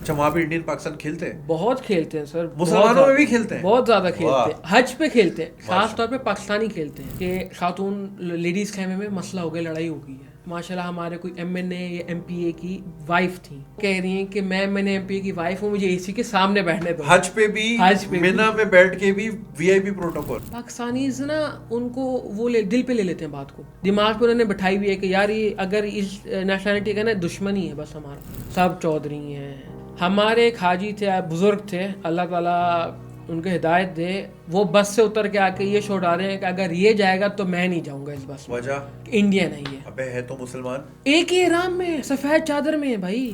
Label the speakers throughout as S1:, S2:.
S1: اچھا وہاں پہ انڈین پاکستان کھیلتے ہیں؟
S2: بہت کھیلتے ہیں سر,
S1: مسلمانوں میں بھی کھیلتے ہیں,
S2: بہت زیادہ کھیلتے ہیں, حج پہ کھیلتے ہیں, خاص طور پہ پاکستانی کھیلتے ہیں. کہ خاتون لیڈیز خیمے میں مسئلہ ہو گیا, لڑائی ہو گئی ہے. ماشاء اللہ ہمارے کوئی ایم این اے یا ایم پی اے کی وائف تھی, کہہ رہی ہیں کہ میں ایم اے کی وائف ہوں, مجھے اے سی کے سامنے بیٹھنے دو.
S1: حج پہ بھی مینا میں بیٹھ کے بھی وی آئی پی پروٹوکول.
S2: پاکستانیز نا ان کو وہ دل پہ لے لیتے ہیں بات کو, دماغ پہ انہوں نے بٹھائی ہوئی ہے کہ یار یہ اگر اس نیشنلٹی کا نا دشمنی ہے بس ہمارا, سب چودھری ہیں. ہمارے ایک حاجی تھے, بزرگ تھے, اللہ تعالیٰ ان کو ہدایت دے, وہ بس سے اتر کے آ کے یہ شو ڈال رہے ہیں کہ اگر یہ جائے گا تو میں نہیں جاؤں گا اس بس میں.
S1: وجہ
S2: انڈین ہے یہ.
S1: ابے ہے تو مسلمان,
S2: ایک ہی احرام میں سفید چادر میں ہے بھائی.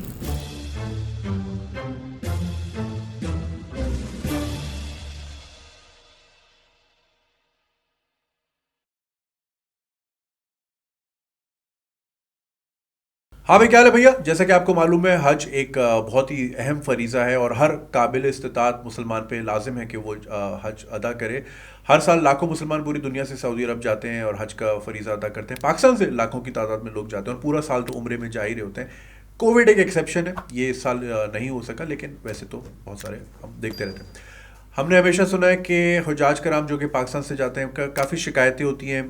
S1: ہاں بھائی کیا حال ہے بھیا؟ جیسا کہ آپ کو معلوم ہے حج ایک بہت ہی اہم فریضہ ہے اور ہر قابل استطاعت مسلمان پہ لازم ہے کہ وہ حج ادا کرے. ہر سال لاکھوں مسلمان پوری دنیا سے سعودی عرب جاتے ہیں اور حج کا فریضہ ادا کرتے ہیں. پاکستان سے لاکھوں کی تعداد میں لوگ جاتے ہیں اور پورا سال تو عمرے میں جا ہی رہے ہوتے ہیں. کووڈ ایک ایکسیپشن ہے, یہ اس سال نہیں ہو سکا, لیکن ویسے تو بہت سارے ہم دیکھتے رہتے ہیں. ہم نے ہمیشہ سنا ہے کہ حجاج کرام جو کہ پاکستان سے جاتے ہیں کافی شکایتیں ہوتی ہیں,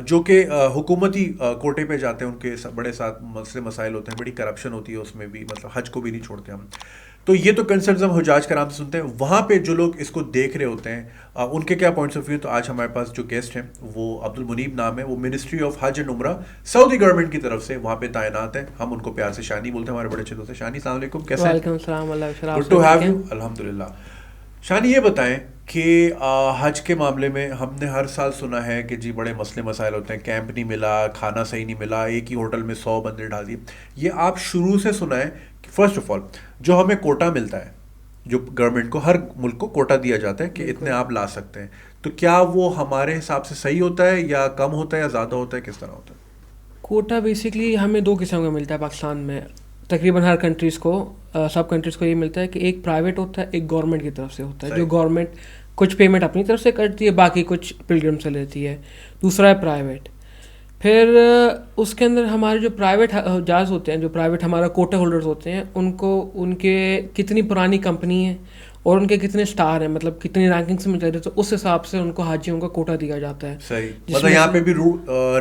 S1: جو کہ حکومتی کوٹے پہ جاتے ہیں, ان کے بڑے ساتھ مسئلے مسائل ہوتے ہیں, بڑی کرپشن ہوتی ہے اس میں بھی, مطلب حج کو بھی نہیں چھوڑتے ہم. تو یہ تو کنسرنز ہم حجاج کرام سے سنتے ہیں. وہاں پہ جو لوگ اس کو دیکھ رہے ہوتے ہیں ان کے کیا پوائنٹس آف ویو. تو آج ہمارے پاس جو گیسٹ ہیں وہ عبد المنیب نام ہے, وہ منسٹری آف حج اینڈ عمرہ سعودی گورنمنٹ کی طرف سے وہاں پہ تعینات ہیں. ہم ان کو پیار سے شانی بولتے ہیں, ہمارے بڑے اچھے دوست ہیں. شانی السلام علیکم, کیسے ہیں؟
S2: وعلیکم السلام,
S1: گڈ ٹو ہیو یو. الحمدللہ. شانی یہ بتائیں کہ حج کے معاملے میں ہم نے ہر سال سنا ہے کہ جی بڑے مسئلے مسائل ہوتے ہیں, کیمپ نہیں ملا, کھانا صحیح نہیں ملا, ایک ہی ہوٹل میں 100 بندے ڈال دیے. یہ آپ شروع سے سنا ہے کہ فرسٹ آف آل جو ہمیں کوٹا ملتا ہے, جو گورنمنٹ کو ہر ملک کو کوٹا دیا جاتا ہے کہ اتنے آپ لا سکتے ہیں, تو کیا وہ ہمارے حساب سے صحیح ہوتا ہے یا کم ہوتا ہے یا زیادہ ہوتا ہے, کس طرح ہوتا ہے؟
S2: کوٹا بیسکلی ہمیں 2 قسم کا ملتا ہے پاکستان میں, تقریباً ہر کنٹریز کو, سب کنٹریز کو یہ ملتا ہے کہ ایک پرائیویٹ ہوتا ہے, ایک گورنمنٹ کی طرف سے ہوتا ہے. جو گورنمنٹ کچھ پیمنٹ اپنی طرف سے کرتی ہے, باقی کچھ پلگرم سے لیتی ہے. دوسرا ہے پرائیویٹ. پھر اس کے اندر ہمارے جو پرائیویٹ حجاز ہوتے ہیں, جو پرائیویٹ ہمارا کوٹا ہولڈرز ہوتے ہیں, ان کو ان کے کتنی پرانی کمپنی ہے اور ان کے کتنے سٹار ہیں, مطلب کتنی رینکنگس میں چل رہے, تو اس حساب سے ان کو حاجیوں کا کوٹا دیا جاتا ہے.
S1: صحیح, مطلب یہاں پہ بھی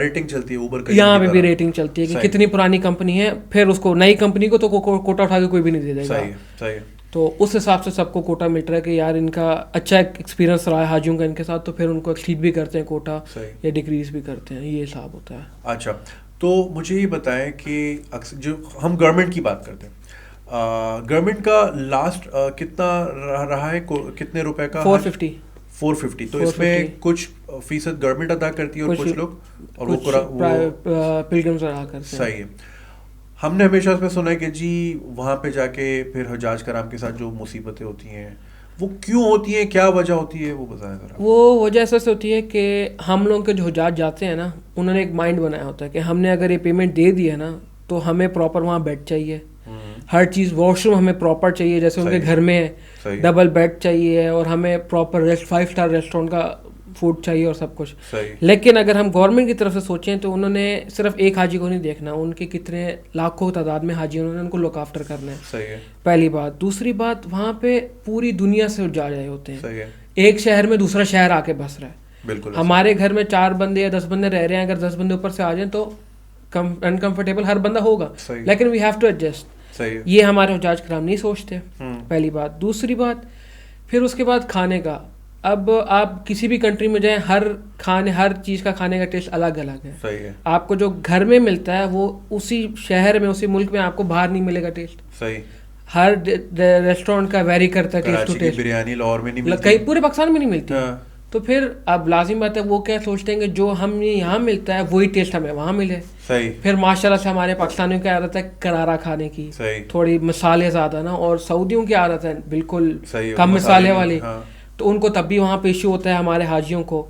S1: ریٹنگ چلتی ہے اوبر کا,
S2: یہاں پہ بھی ریٹنگ چلتی ہے کہ کتنی پرانی کمپنی ہے, پھر اس کو نئی کمپنی کو تو کوٹا اٹھا کے کوئی بھی نہیں دے دے گا.
S1: صحیح.
S2: تو اس حساب سے سب کو کوٹا مل رہا ہے کہ یار ان کا اچھا ایکسپیرینس رہا ہے حاجیوں کا ان کے ساتھ, تو پھر ان کو ایکسیڈ بھی کرتے ہیں کوٹا یا ڈیکریز بھی کرتے ہیں, یہ حساب ہوتا ہے.
S1: اچھا, تو مجھے یہ بتائیں کہ جو ہم گورنمنٹ کی بات کرتے ہیں, گورنمنٹ کا لاسٹ کتنا رہا ہے, کتنے روپے کا؟ 450. تو اس میں کچھ فیصد گورنمنٹ ادا کرتی ہے اور کچھ لوگ اور وہ
S2: پلگرمز ادا کرتے ہیں.
S1: صحیح ہے. ہم نے ہمیشہ اس میں سنا ہے کہ جی وہاں پہ جا کے پھر حجاج کرام کے ساتھ جو مصیبتیں ہوتی ہیں وہ کیوں ہوتی ہیں, کیا وجہ ہوتی ہے, وہ بتائیں ذرا.
S2: وہ وجہ ایسا سے ہوتی ہے کہ ہم لوگ کے جو حجاج جاتے ہیں نا, انہوں نے ایک مائنڈ بنایا ہوتا ہے کہ ہم نے اگر یہ پیمنٹ دے دی ہے نا تو ہمیں پراپر وہاں بیڈ چاہیے, ہر چیز, واش روم ہمیں پراپر چاہیے جیسے ان کے گھر میں ہے, ڈبل بیڈ چاہیے, اور ہمیں پراپر 5 اسٹار ریسٹورینٹ کا فوڈ چاہیے اور سب کچھ. لیکن اگر ہم گورنمنٹ کی طرف سے سوچیں تو انہوں نے صرف ایک حاجی کو نہیں دیکھنا, ان کے کتنے لاکھوں تعداد میں حاجی انہوں نے ان کو لک آفٹر کرنا ہے. پہلی بات. دوسری بات, وہاں پہ پوری دنیا سے جا رہے ہوتے ہیں, ایک شہر میں دوسرا شہر آ کے بس رہا ہے.
S1: بالکل.
S2: ہمارے گھر میں 4 بندے یا 10 بندے رہ رہے ہیں, اگر 10 بندے اوپر سے آ جائیں تو انکمفرٹیبل ہر بندہ ہوگا, لیکن وی ہیو ٹو ایڈجسٹ. یہ ہمارے حجاج کرام نہیں سوچتے, پہلی بات. دوسری بات, پھر اس کے بعد کھانے کا. اب آپ کسی بھی کنٹری میں جائیں, ہر چیز کا کھانے کا ٹیسٹ الگ الگ ہے. آپ کو جو گھر میں ملتا ہے وہ اسی شہر میں, اسی ملک میں آپ کو باہر نہیں ملے گا ٹیسٹ.
S1: صحیح.
S2: ہر ریسٹورینٹ کا ویری کرتا ہے taste to taste.
S1: Biryani Lahore میں نہیں ملتی,
S2: کہیں پورے پاکستان میں نہیں ملتی. تو پھر اب لازم بات ہے, وہ کیا سوچتے ہیں کہ جو ہم یہاں ملتا ہے وہی ٹیسٹ ہمیں وہاں ملے. پھر ماشاء اللہ سے ہمارے پاکستانیوں کی عادت ہے کرارا کھانے کی, تھوڑی مسالے زیادہ نا, اور سعودیوں کی عادت ہے بالکل کم مسالے والی, تو ان کو تب بھی وہاں پہ ایشو ہوتا ہے. ہمارے حاجیوں کو,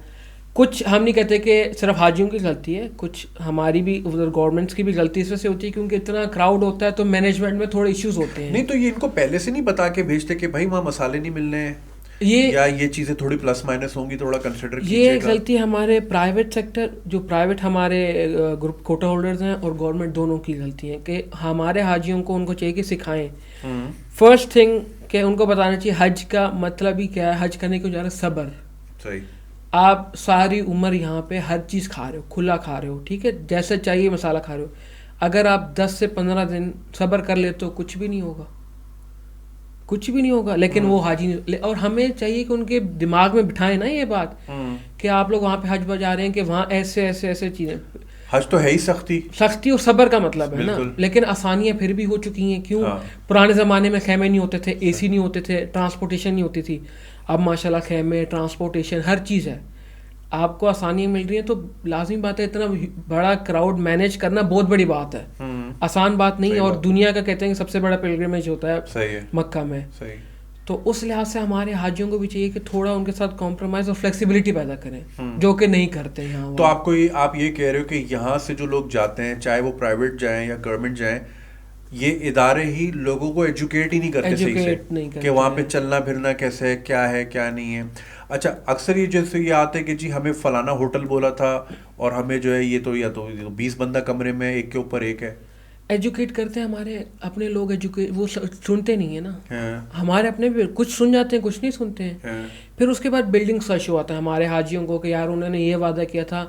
S2: کچھ ہم نہیں کہتے کہ صرف حاجیوں کی غلطی ہے, کچھ ہماری بھی ادھر گورنمنٹس کی بھی غلطی اس وجہ سے ہوتی ہے کیونکہ اتنا کراؤڈ ہوتا ہے تو مینجمنٹ میں تھوڑے ایشوز ہوتے ہیں.
S1: نہیں تو یہ ان کو پہلے سے نہیں بتا کے بھیجتے کہ بھائی وہاں مسالے نہیں ملنے ہیں, یا یہ چیزیں تھوڑی پلس مائنس ہوں گی، تھوڑا کنسیڈر کیجیے
S2: یہ غلطی ہمارے پرائیویٹ سیکٹر، جو پرائیویٹ ہمارے گروپ کوٹا ہولڈرز ہیں اور گورنمنٹ دونوں کی غلطی ہے کہ ہمارے حاجیوں کو ان کو چاہیے کہ سکھائیں. فرسٹ تھنگ کہ ان کو بتانا چاہیے حج کا مطلب ہی کیا ہے. حج کرنے کو جا رہا ہے صبر.
S1: صحیح.
S2: آپ ساری عمر یہاں پہ ہر چیز کھا رہے ہو، کھلا کھا رہے ہو، ٹھیک ہے، جیسا چاہیے مسالہ کھا رہے ہو. اگر آپ 10 سے 15 دن صبر کر لیتے تو کچھ بھی نہیں ہوگا، کچھ بھی نہیں ہوگا. لیکن وہ حاجی نہیں، اور ہمیں چاہیے کہ ان کے دماغ میں بٹھائیں نا یہ بات کہ آپ لوگ وہاں پہ حج پر جا رہے ہیں کہ وہاں ایسے ایسے ایسے چیزیں.
S1: حج تو ہے ہی سختی
S2: اور صبر کا مطلب ہے نا. لیکن آسانیاں پھر بھی ہو چکی ہیں. کیوں؟ پرانے زمانے میں خیمے نہیں ہوتے تھے، اے سی نہیں ہوتے تھے، ٹرانسپورٹیشن نہیں ہوتی تھی. اب ماشاء اللہ خیمے، ٹرانسپورٹیشن، ہر چیز ہے. آپ کو آسانیاں مل رہی ہیں تو لازمی بات ہے اتنا بڑا کراؤڈ مینیج کرنا بہت بڑی بات ہے، آسان بات نہیں. اور دنیا کا کہتے ہیں کہ سب سے بڑا پلگرمیج ہوتا ہے مکہ میں. تو اس لحاظ سے ہمارے حاجیوں کو بھی چاہیے کہ تھوڑا ان کے ساتھ کمپرومائز اور فلیکسیبلٹی پیدا کریں، جو کہ نہیں کرتے یہاں.
S1: تو آپ یہ کہہ رہے ہو کہ یہاں سے جو لوگ جاتے ہیں، چاہے وہ پرائیویٹ جائیں یا گورنمنٹ جائیں، یہ ادارے ہی لوگوں کو ایجوکیٹ ہی نہیں کرتے صحیح سے کہ وہاں پہ چلنا پھرنا کیسے ہے کیا نہیں ہے. اچھا، اکثر یہ جیسے یہ آتے کہ جی ہمیں فلانا ہوٹل بولا تھا اور ہمیں جو ہے یہ تو یا تو 20 بندہ کمرے میں ایک کے اوپر ایک ہے.
S2: ایجوکیٹ کرتے ہیں ہمارے اپنے لوگ، وہ سنتے نہیں ہیں نا. ہمارے اپنے بھی کچھ سن جاتے ہیں، کچھ نہیں سنتے ہیں. پھر اس کے بعد بلڈنگ سرچ ہوا تھا ہمارے حاجیوں کو کہ یار انہوں نے یہ وعدہ کیا تھا،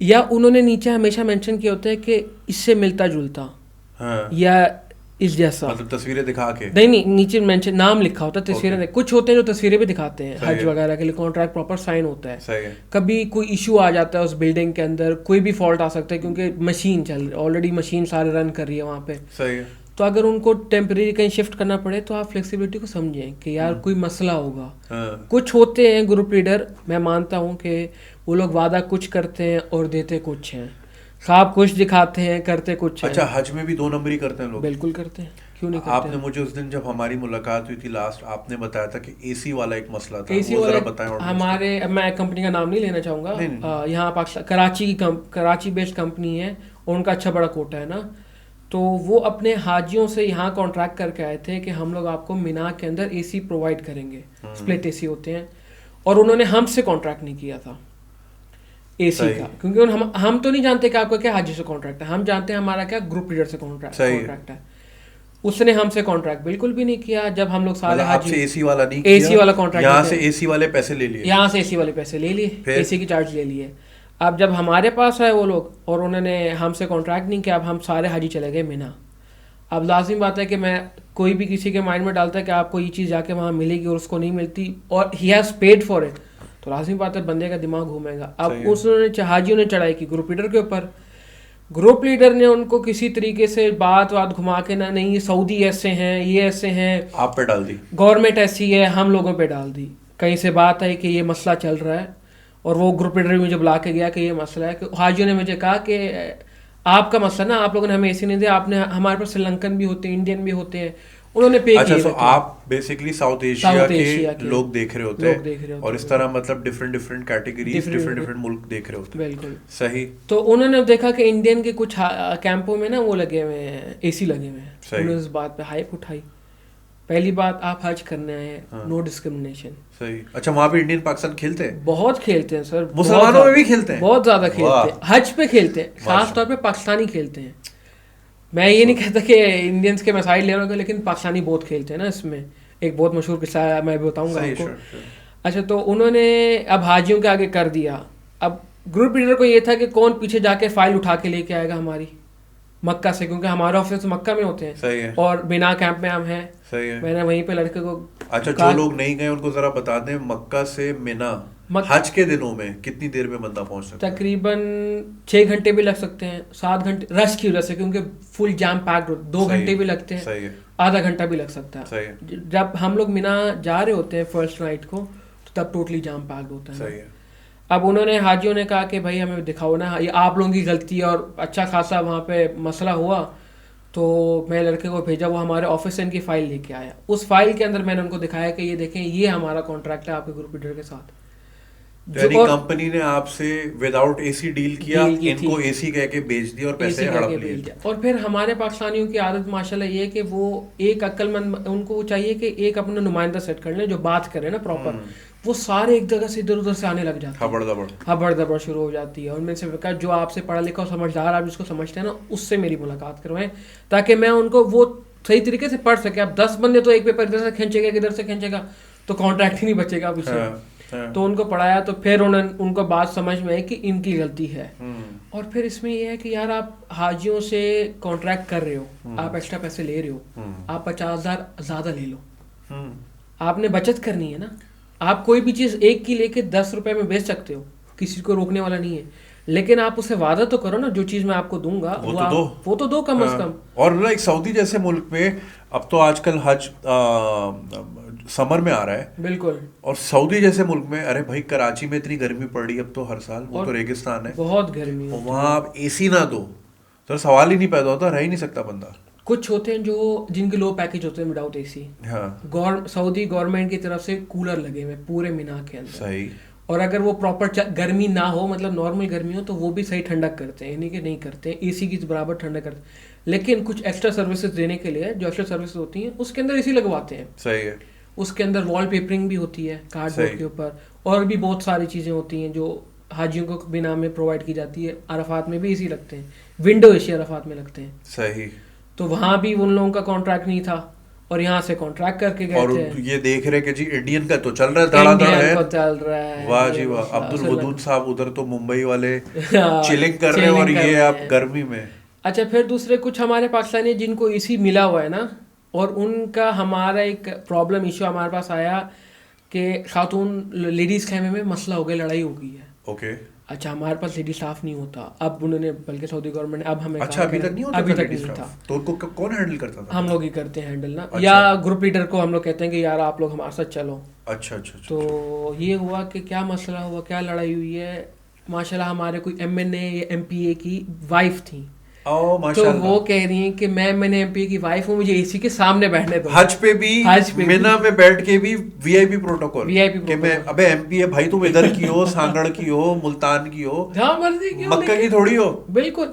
S2: یا انہوں نے نیچے ہمیشہ مینشن کیا ہوتا ہے کہ اس سے ملتا جلتا یا اس جیسا،
S1: مطلب تصویریں دکھا کے
S2: نہیں نیچے مینشن نام لکھا ہوتا ہے. تصویریں کچھ ہوتے ہیں جو تصویریں بھی دکھاتے ہیں حج وغیرہ کے لیے، کانٹریکٹ پراپر سائن ہوتا ہے. کبھی کوئی ایشو آ جاتا ہے اس بلڈنگ کے اندر، کوئی بھی فالٹ آ سکتا ہے کیونکہ مشین چل رہی ہے آلریڈی، مشین سارے رن کر رہی ہے وہاں پہ. تو اگر ان کو ٹیمپریری کہیں شفٹ کرنا پڑے تو آپ فلیکسیبلٹی کو سمجھیں کہ یار کوئی مسئلہ ہوگا. کچھ ہوتے ہیں گروپ لیڈر، میں مانتا ہوں کہ وہ لوگ وعدہ کچھ کرتے ہیں اور دیتے کچھ ہیں، خواب کچھ دکھاتے ہیں کرتے کچھ ہیں.
S1: اچھا، حج میں بھی 2 نمبری کرتے ہیں لوگ؟
S2: بالکل کرتے ہیں، کیوں نہیں کرتے.
S1: آپ نے مجھے اس دن جب ہماری ملاقات ہوئی تھی لاسٹ، آپ نے بتایا تھا کہ اے سی والا ایک مسئلہ تھا، وہ ذرا بتائیں.
S2: ہمارے، میں کمپنی کا نام نہیں لینا چاہوں گا، یہاں کراچی بیسڈ کمپنی ہے اور ان کا اچھا بڑا کوٹا ہے نا. تو وہ اپنے حاجیوں سے یہاں کانٹریکٹ کر کے آئے تھے کہ ہم لوگ آپ کو مینا کے اندر اے سی پرووائڈ کریں گے، سپلٹ اے سی ہوتے ہیں. اور انہوں نے ہم سے کانٹریکٹ نہیں کیا تھا اے سی کا، کیونکہ ہم تو نہیں جانتے کہ آپ کا کیا حاجی سے کانٹریکٹ ہے. ہم جانتے ہیں ہمارا کیا گروپ لیڈر سے کانٹریکٹ ہے. اس نے ہم سے کانٹریکٹ بالکل بھی نہیں کیا. جب ہم لوگ سارے
S1: حاجی اے سی والا نہیں،
S2: اے سی والا کانٹریکٹ،
S1: یہاں سے اے سی والے پیسے لے لیے،
S2: یہاں سے اے سی والے پیسے لے لیے، اے سی کی چارج لے لیے. اب جب ہمارے پاس آئے وہ لوگ اور انہوں نے ہم سے کانٹریکٹ نہیں کیا، اب ہم سارے حاجی چلے گئے مینا. اب لازم بات ہے کہ میں کوئی بھی کسی کے مائنڈ میں ڈالتا ہے کہ آپ کو یہ چیز جا کے وہاں ملے گی اور اس کو نہیں ملتی اور he has paid for it, تو لازم بات ہے بندے کا دماغ گھومے گا. اب حاجیوں نے چڑھائی کی گروپ لیڈر کے اوپر. گروپ لیڈر نے ان کو کسی طریقے سے بات گھما کے نہ، نہیں یہ سعودی ایسے ہیں، یہ ایسے ہیں، آپ
S1: پہ ڈال دی،
S2: گورنمنٹ ایسی ہے، ہم لوگوں پہ ڈال دی. کہیں سے بات آئی کہ یہ مسئلہ چل رہا ہے اور وہ گروپ لیڈر مجھے بلا کے گیا کہ یہ مسئلہ ہے. کہ حاجیوں نے مجھے کہا کہ آپ کا مسئلہ نا، آپ لوگوں نے ہمیں ایسی نہیں دیا، آپ نے ہمارے پاس سری لنکن بھی ہوتے ہیں، انڈین بھی ہوتے ہیں، انہوں نے پے کیے.
S1: اچھا، تو آپ بیسیکلی ساؤتھ ایشیا کے لوگ دیکھ رہے ہوتے ہیں اور اس طرح مطلب ڈفرینٹ کیٹیگریز، ڈفرینٹ ملک دیکھ رہے ہوتے ہیں.
S2: بالکل
S1: صحیح.
S2: تو انہوں نے دیکھا کہ انڈین کے کچھ کیمپوں میں نا وہ لگے ہوئے ہیں، اے سی لگے ہوئے ہیں. انہوں نے اس بات پہ ہائپ اٹھائی. پہلی بات، آپ حج کرنے آئے ہیں، نو ڈسکرمنیشن.
S1: صحیح. اچھا، وہاں پہ انڈین پاکستان کھیلتے ہیں؟
S2: بہت کھیلتے ہیں سر،
S1: مسلمانوں میں بھی کھیلتے ہیں،
S2: بہت زیادہ کھیلتے ہیں، حج پہ کھیلتے ہیں، خاص طور پہ پاکستانی کھیلتے ہیں. میں یہ نہیں کہتا کہ انڈینس کے مسائل لے رہا ہوں، لیکن پاکستانی بہت کھیلتے ہیں نا. اس میں ایک بہت مشہور قصہ ہے، میں بھی بتاؤں گا آپ کو. اچھا، تو انہوں نے اب حاجیوں کے آگے کر دیا. اب گروپ لیڈر کو یہ تھا کہ کون پیچھے جا کے فائل اٹھا کے لے کے آئے گا ہماری مکہ سے، کیونکہ ہمارے آفس مکہ میں ہوتے ہیں اور مینا کیمپ میں ہم ہیں. میں نے وہیں پہ لڑکے کو،
S1: اچھا جو لوگ نہیں گئے ان کو ذرا بتا دیں، مکہ سے مینا حج کے دنوں میں کتنی دیر میں بندہ پہنچ سکتا ہے؟
S2: تقریباً 6 گھنٹے بھی لگ سکتے ہیں، 7 گھنٹے رش کی وجہ سے، کیونکہ فل جام پیکڈ. 2 گھنٹے بھی لگتے ہیں، آدھا گھنٹہ بھی لگ سکتا ہے. جب ہم لوگ مینا جا رہے ہوتے ہیں فرسٹ نائٹ کو تو تب ٹوٹلی جام پیکڈ ہوتا ہے. اب انہوں نے، حاجیوں نے کہا کہ بھائی ہمیں دکھاؤ نا، یہ آپ لوگوں کی غلطی ہے. اور اچھا خاصا وہاں پہ مسئلہ ہوا تو میں لڑکے کو بھیجا، وہ ہمارے آفس سے ان کی فائل لے کے آیا. اس فائل کے اندر میں نے ان کو دکھایا کہ یہ دیکھیں، یہ ہمارا کانٹریکٹ ہے آپ کے گروپ لیڈر کے ساتھ.
S1: یعنی کمپنی نے آپ سے وداؤٹ اے سی ڈیل کیا, ان کو اے سی کہہ کے بیچ دیا اور پیسے ہڑپ لیے.
S2: اور پھر ہمارے پاکستانیوں کی عادت ماشاءاللہ یہ ہے کہ وہ ایک عقل مند, ان کو چاہیے کہ ایک اپنا نمائندہ سیٹ کر لیں جو بات کرے نا پراپر, وہ سارے ایک جگہ سے ادھر ادھر سے آنے لگ جاتے ہیں, ہبڑ دبڑ شروع ہو جاتی ہے. اور میں سے کہا جو آپ سے پڑھا لکھا اور سمجھدار آپ جس کو سمجھتے ہیں نا اس سے میری ملاقات کروائیں تاکہ میں ان کو وہ صحیح طریقے سے پڑھ سکے. اب 10 بندے تو ایک پیپر ادھر سے کھینچے گا ادھر سے کھینچے گا تو کانٹریکٹ ہی نہیں بچے گا پیچھے. تو ان کو پڑھایا تو پھر ان کو بات سمجھ میں آئی کہ ان کی غلطی ہے. اور پھر اس میں یہ ہے کہ یار آپ حاجیوں سے کانٹریکٹ کر رہے ہو, آپ ایکسٹرا پیسے لے رہے ہو, آپ 50,000 زیادہ لے لو, آپ نے بچت کرنی ہے نا. آپ کوئی بھی چیز ایک کی لے کے 10 روپے میں بیچ سکتے ہو, کسی کو روکنے والا نہیں ہے, لیکن آپ اسے وعدہ تو کرو نا جو چیز میں آپ کو دوں گا وہ تو دو کم از کم.
S1: اور لائک سعودی جیسے ملک میں اب تو آج کل حج سمر میں آ رہا ہے بالکل, اور سعودی جیسے ملک میں ارے بھائی کراچی میں اتنی گرمی پڑ رہی ہے اب تو ہر سال, وہ تو ریگستان ہے,
S2: بہت گرمی,
S1: وہاں آپ اے سی نہ دو تو سوال ہی نہیں پیدا ہوتا, رہ ہی نہیں سکتا بندہ.
S2: کچھ ہوتے ہیں جن کے لو پیکج ہوتے ہیں without a C, Saudi government کی طرف سے کولر لگے ہوئے پورے مینا کے اندر, صحیح. اور اگر وہ پراپر گرمی نہ ہو, مطلب نارمل گرمی ہو, تو وہ بھی صحیح ٹھنڈک کرتے ہیں, یعنی کہ نہیں کرتے اے سی کی برابر ٹھنڈک کرتے ہیں. لیکن کچھ ایکسٹرا سروسز دینے کے لیے جو ایکسٹرا سروسز ہوتی ہیں اس کے اندر اے سی لگواتے ہیں, صحیح ہے. اس کے اندر وال پیپرنگ بھی ہوتی ہے کارڈ بورڈ کے اوپر, اور بھی بہت ساری چیزیں ہوتی ہیں جو حاجیوں کو بنا میں پرووائڈ کی جاتی ہے. عرفات میں بھی اے سی لگتے ہیں, ونڈو اے سی عرفات میں لگتے ہیں, صحیح. تو وہاں بھی ان لوگوں کا کانٹریکٹ نہیں تھا اور یہاں سے کانٹریکٹ کر کے گئے تھے, اور
S1: یہ دیکھ رہے کہ جی انڈین کا تو چل رہا ہے, دھڑا دھڑ ہے, چل رہا ہے. واہ جی واہ, عبد الودود صاحب ادھر تو ممبئی والے چلنگ کر رہے ہیں, اور یہ آپ گرمی میں.
S2: اچھا پھر دوسرے کچھ ہمارے پاکستانی جن کو اے سی ملا ہوا ہے نا, اور ان کا ہمارا ایک پرابلم ایشو ہمارے پاس آیا کہ خاتون لیڈیز خیمے میں مسئلہ ہو گیا, لڑائی ہو گئی ہے. اوکے. اچھا ہمارے پاس لیڈی اسٹاف نہیں ہوتا, اب انہوں نے بلکہ سعودی گورنمنٹ نے اب ہمیں,
S1: اچھا ابھی تک نہیں ہوتا,
S2: ابھی تک نہیں تھا,
S1: تو ان کو کون ہینڈل کرتا تھا؟
S2: ہم لوگ ہی کرتے ہیں ہینڈل نا, یا گروپ لیڈر کو ہم لوگ کہتے ہیں کہ یار آپ لوگ ہمارے ساتھ چلو.
S1: اچھا اچھا.
S2: تو یہ ہوا کہ کیا مسئلہ ہوا, کیا لڑائی ہوئی ہے, ماشاءاللہ ہمارے کوئی ایم این اے یا ایم پی اے کی وائف تھی, تو وہ کہہ رہی ہیں کہ میں ایم پی اے کی وائف ہوں, مجھے اے سی کے سامنے بیٹھنے دو.
S1: حج پہ بھی مینا میں بیٹھ کے بھی وی آئی پی پروٹوکول, کہ میں ابے ایم پی اے بھائی تم ادھر کی ہو, سانگڑ کی ہو, ملتان کی ہو,
S2: جہاں مرضی کی ہو,
S1: مکہ کی تھوڑی ہو.
S2: بالکل.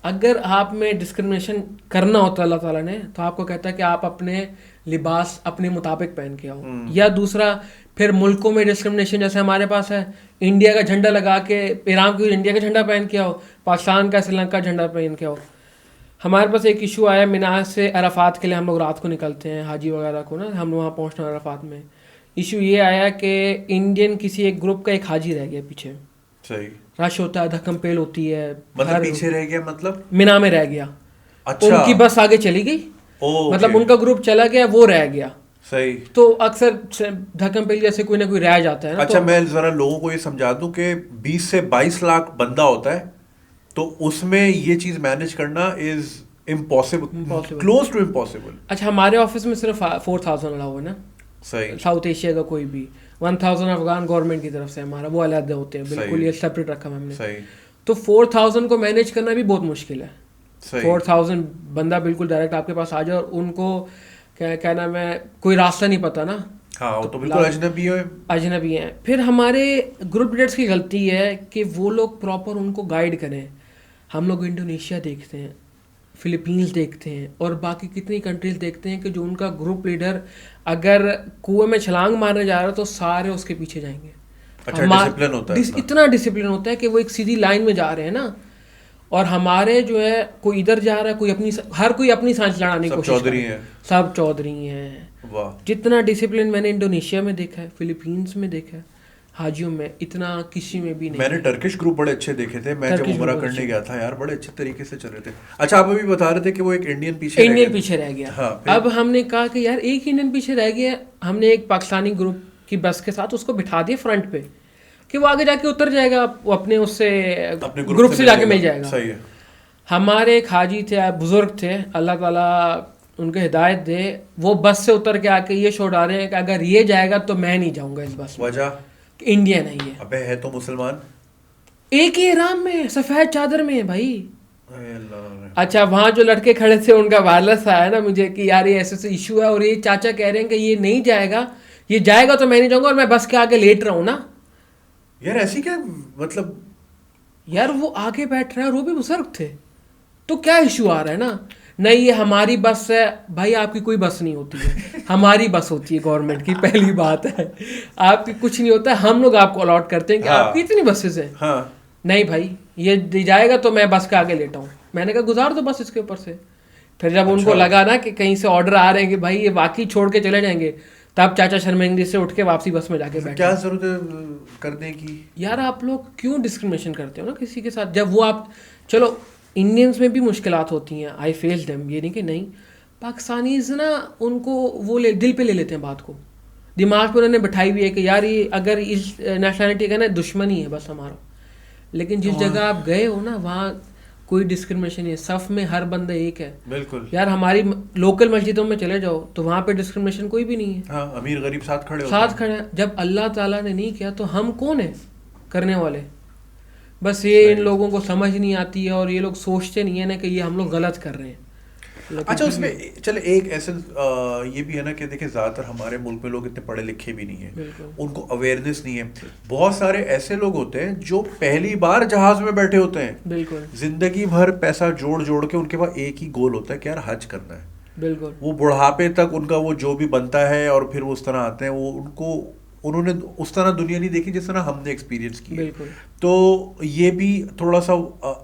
S2: اگر آپ میں ڈسکرمنیشن کرنا ہوتا اللہ تعالیٰ نے, تو آپ کو کہتا ہے کہ آپ اپنے لباس اپنے مطابق پہن کے آؤ. یا دوسرا پھر ملکوں میں ڈسکرمنیشن جیسے ہمارے پاس ہے, انڈیا کا جھنڈا لگا کے, ایران کو انڈیا کا جھنڈا پہن کے آؤ, پاکستان کا سری لنکا جھنڈا پہن کے آؤ. ہمارے پاس ایک ایشو آیا, مینا سے عرفات کے لیے ہم لوگ رات کو نکلتے ہیں حاجی وغیرہ کو نا, ہم وہاں پہنچنا عرفات میں. ایشو یہ آیا کہ انڈین کسی ایک گروپ کا ایک حاجی رہ گیا پیچھے, صحیح. رش ہوتا ہے, دھکم پیل ہوتی ہے,
S1: مطلب پیچھے رہ گیا, مطلب
S2: مینا میں رہ گیا. ان کی بس آگے چلی گئی, مطلب ان کا گروپ چلا گیا, وہ رہ گیا, صحیح. تو اکثر دھکم پیل جیسے کوئی نہ کوئی رہ جاتا ہے نا.
S1: اچھا میں ذرا لوگوں کو یہ سمجھا دوں کہ 20 سے 22 لاکھ بندہ ہوتا ہے, تو اس میں یہ چیز مینج کرنا is impossible, close to impossible.
S2: اچھا ہمارے آفس میں صرف 4,000 الاؤ ہے نا, صحیح. ساؤتھ ایشیا کا کوئی بھی 1,000 افغان گورنمنٹ کی طرف سے ہمارا, وہ علیحدہ ہوتے ہیں بالکل, یہ سیپریٹ رکھا ہم نے, صحیح. تو 4,000 کو مینیج کرنا بھی بہت مشکل ہے. 4,000 بندہ بالکل ڈائریکٹ آپ کے پاس آ جائے, اور ان کو کیا نام ہے, کوئی راستہ نہیں پتا نا,
S1: ہاں وہ تو بالکل
S2: اجنبی ہیں. پھر ہمارے گروپ لیڈرس کی غلطی ہے کہ وہ لوگ پراپر ان کو گائیڈ کریں. ہم لوگ انڈونیشیا دیکھتے ہیں, فلپینس دیکھتے ہیں, اور باقی کتنی کنٹریز دیکھتے ہیں کہ جو ان کا گروپ لیڈر اگر کنویں میں چھلانگ مارنے جا رہا ہے تو سارے اس کے پیچھے جائیں گے. اتنا ڈسپلن ہوتا ہے کہ وہ ایک سیدھی لائن میں جا رہے ہیں نا. اور ہمارے جو ہے کوئی ادھر جا رہا ہے, کوئی اپنی, ہر کوئی اپنی سانس لڑانے کی کوشش کر رہا ہے, سب چودھری ہیں. جتنا ڈسپلن میں نے انڈونیشیا میں دیکھا ہے, فلپینس میں دیکھا ہے, حاجیوں میں اتنا کسی میں بھی نہیں.
S1: میں نے ٹرکش گروپ بڑے اچھے دیکھے تھے, میں جب عمرہ کرنے گیا تھا یار, بڑے اچھے طریقے سے چل رہے تھے. اچھا آپ ابھی بتا رہے تھے کہ وہ ایک انڈین پیچھے رہ گیا.
S2: اب ہم نے کہا کہ یار ایک انڈین پیچھے رہ گیا, ہم نے ایک پاکستانی گروپ کی بس کے ساتھ اس کو بٹھا دیا فرنٹ پہ کہ وہ آگے جا کے اتر جائے گا, وہ اپنے اس سے گروپ سے جا کے مل جائے گا. صحیح ہے. ہمارے ایک حاجی تھے, بزرگ تھے, اللہ تعالیٰ ان کو ہدایت دے, وہ بس سے اتر کے آ کے یہ شور ڈال رہے ہیں کہ اگر یہ جائے گا تو میں نہیں جاؤں گا اس بس میں. وجہ انڈیا نہیں ہے.
S1: ابے ہے تو مسلمان,
S2: ایک ہی احرام میں سفید چادر میں ہے بھائی. اچھا وہاں جو لڑکے کھڑے تھے ان کا وائرلیس آیا نا مجھے کہ یار یہ ایسے ایشو ہے, اور یہ چاچا کہہ رہے ہیں کہ یہ نہیں جائے گا, یہ جائے گا تو میں نہیں جاؤں گا, اور میں بس کے آگے لیٹ رہا ہوں نا.
S1: یار ایسی کیا مطلب
S2: یار وہ آگے بیٹھ رہا ہے اور وہ بھی بزرگ تھے, تو کیا ایشو آ رہا ہے نا. نہیں یہ ہماری بس ہے, بھائی آپ کی کوئی بس نہیں ہوتی ہے, ہماری بس ہوتی ہے گورنمنٹ کی, پہلی بات ہے. آپ کی کچھ نہیں ہوتا ہے, ہم لوگ آپ کو الاٹ کرتے ہیں کہ آپ کی اتنی بسز ہیں.
S1: ہاں
S2: نہیں بھائی یہ دی جائے گا تو میں بس کے آگے لیٹا ہوں. میں نے کہا گزار دو بس اس کے اوپر سے. پھر جب ان کو لگا نا کہ کہیں سے آرڈر آ رہے ہیں کہ بھائی یہ واقعی چھوڑ کے چلے جائیں گے, تب چاچا شرمندگی سے اٹھ کے واپسی بس میں جا کے بیٹھے.
S1: کیا ضرورت ہے کرنے کی
S2: یار آپ لوگ کیوں ڈسکریمنیشن کرتے ہو نا کسی کے ساتھ, جب وہ آپ چلو انڈینس میں بھی مشکلات ہوتی ہیں, آئی فیل دیم, یہ نہیں کہ نہیں. پاکستانیز نا ان کو وہ دل پہ لے لیتے ہیں بات کو, دماغ پہ انہوں نے بٹھائی ہوئی ہے کہ یار یہ اگر اس نیشنلٹی کا نا دشمنی ہے بس ہمارا. لیکن جس جگہ آپ گئے ہو نا وہاں کوئی ڈسکریمنیشن نہیں ہے, صف میں ہر بندہ ایک ہے.
S1: بالکل
S2: یار ہماری لوکل مسجدوں میں چلے جاؤ تو وہاں پہ ڈسکریمنیشن کوئی بھی نہیں ہے.
S1: ہاں امیر غریب ساتھ کھڑے
S2: ہیں. جب اللہ تعالیٰ نے نہیں کیا تو ہم کون ہیں کرنے والے. بس یہ ان لوگوں کو سمجھ نہیں آتی ہے اور یہ لوگ سوچتے نہیں ہے نا کہ یہ ہم لوگ غلط کر رہے ہیں.
S1: اچھا اس میں چلے ایک ایسے یہ بھی ہے نا کہ دیکھیں زیادہ تر ہمارے ملک میں لوگ اتنے پڑھے لکھے بھی نہیں ہیں, ان کو اویئرنیس نہیں ہے. بہت سارے ایسے لوگ ہوتے ہیں جو پہلی بار جہاز میں بیٹھے ہوتے ہیں,
S2: بالکل
S1: زندگی بھر پیسہ جوڑ کے ان کے پاس ایک ہی گول ہوتا ہے کہ یار حج کرنا ہے.
S2: بالکل
S1: وہ بڑھاپے تک ان کا وہ جو بھی بنتا ہے اور پھر وہ اس طرح آتے ہیں, وہ انہوں نے اس طرح دنیا نہیں دیکھی جس طرح ہم نے ایکسپیرینس کی. تو یہ بھی تھوڑا سا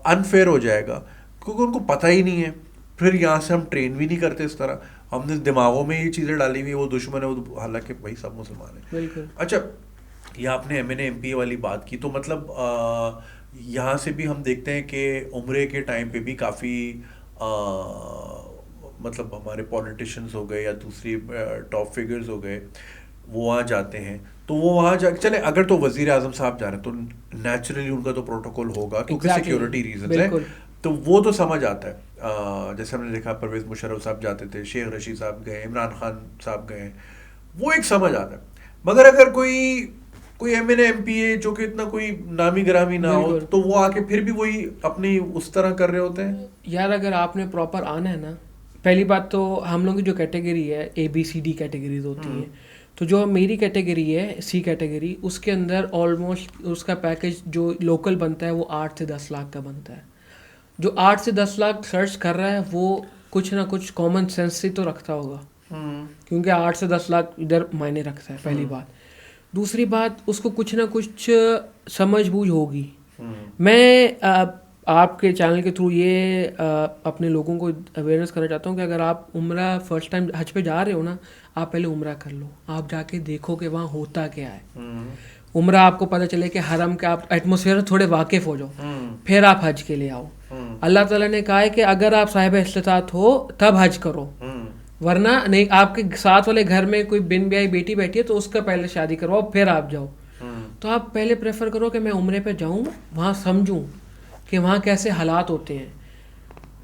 S1: انفیئر ہو جائے گا کیونکہ ان کو پتہ ہی نہیں ہے. پھر یہاں سے ہم ٹرین بھی نہیں کرتے اس طرح, ہم نے دماغوں میں یہ چیزیں ڈالی ہوئی وہ دشمن ہے, وہ حالانکہ بھائی سب مسلمان ہیں. اچھا یہ آپ نے ایم پی والی بات کی, تو مطلب یہاں سے بھی ہم دیکھتے ہیں کہ عمرے کے ٹائم پہ بھی کافی مطلب ہمارے پولیٹیشنز ہو گئے یا دوسری ٹاپ فگرز ہو گئے, وہ وہاں جاتے ہیں. تو وہ وہاں جا چلے اگر تو وزیر اعظم صاحب جا رہے ہیں تو نیچرلی ان کا تو پروٹوکول ہوگا کیونکہ سیکیورٹی ریزنز ہیں, تو وہ تو سمجھ آتا ہے. جیسے ہم نے دیکھا پرویز مشرف صاحب جاتے تھے, شیخ رشید صاحب گئے, عمران خان صاحب گئے, وہ ایک سمجھ آتا ہے. مگر اگر کوئی ایم پی ہے جو کہ اتنا کوئی نامی گرامی نہ ہو تو وہ آ کے پھر بھی وہی اپنی اس طرح کر رہے ہوتے ہیں.
S2: یار اگر آپ نے پراپر آنا ہے نا, پہلی بات تو ہم لوگوں کی جو کیٹیگری ہے ABCD کیٹیگریز ہوتی ہیں, تو جو میری کیٹیگری ہے C کیٹیگری, اس کے اندر آلموسٹ اس کا پیکیج جو لوکل بنتا ہے وہ 8 سے 10 لاکھ کا بنتا ہے. جو 8 سے 10 لاکھ خرچ کر رہا ہے وہ کچھ نہ کچھ کامن سینس سے تو رکھتا ہوگا, کیونکہ 8 سے 10 لاکھ ادھر معنی رکھتا ہے, پہلی بات. دوسری بات اس کو کچھ نہ کچھ سمجھ بوجھ ہوگی. میں آپ کے چینل کے تھرو یہ اپنے لوگوں کو اویئرنیس کرنا چاہتا ہوں کہ اگر آپ عمرہ فرسٹ ٹائم حج پہ جا رہے ہو نا, آپ پہلے عمرہ کر لو, آپ جا کے دیکھو کہ وہاں ہوتا کیا ہے. عمرہ آپ کو پتہ چلے کہ حرم کا آپ ایٹماسفیئر تھوڑے واقف ہو جاؤ, پھر آپ حج کے لیے آؤ. اللہ تعالیٰ نے کہا ہے کہ اگر آپ صاحب استطاعت ہو تب حج کرو, ورنہ نہیں. آپ کے ساتھ والے گھر میں کوئی بن بیائی بیٹی بیٹھی ہے تو اس کا پہلے شادی کرواؤ پھر آپ جاؤ. تو آپ پہلے پریفر کرو کہ میں عمرے پہ جاؤں, وہاں سمجھوں کہ وہاں کیسے حالات ہوتے ہیں.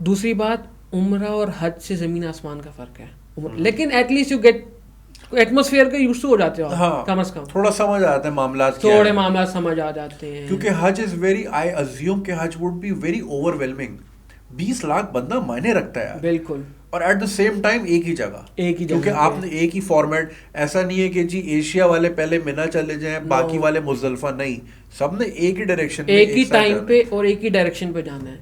S2: دوسری بات, عمرہ اور حج سے زمین آسمان کا فرق ہے, لیکن at least you get atmosphere کے یوز ہو جاتے ہو, کم از کم
S1: تھوڑا سمجھ آتا ہے معاملات,
S2: تھوڑے معاملات سمجھ آ جاتے ہیں.
S1: کیونکہ حج از ویری, آئی ازیوم کہ حج would be very overwhelming. 20 lakh بندہ معنی رکھتا ہے
S2: بالکل,
S1: اور ایٹ دا سیم ٹائم ایک ہی جگہ, کیونکہ آپ نے ایک ہی فارمیٹ, ایسا نہیں ہے کہ جی ایشیا والے پہلے منا چلے جائیں باقی والے مزدلفہ, نہیں, سب نے ایک ہی ڈائریکشن میں
S2: ایک ہی ٹائم پہ اور ایک ہی ڈائریکشن پہ جانا ہے.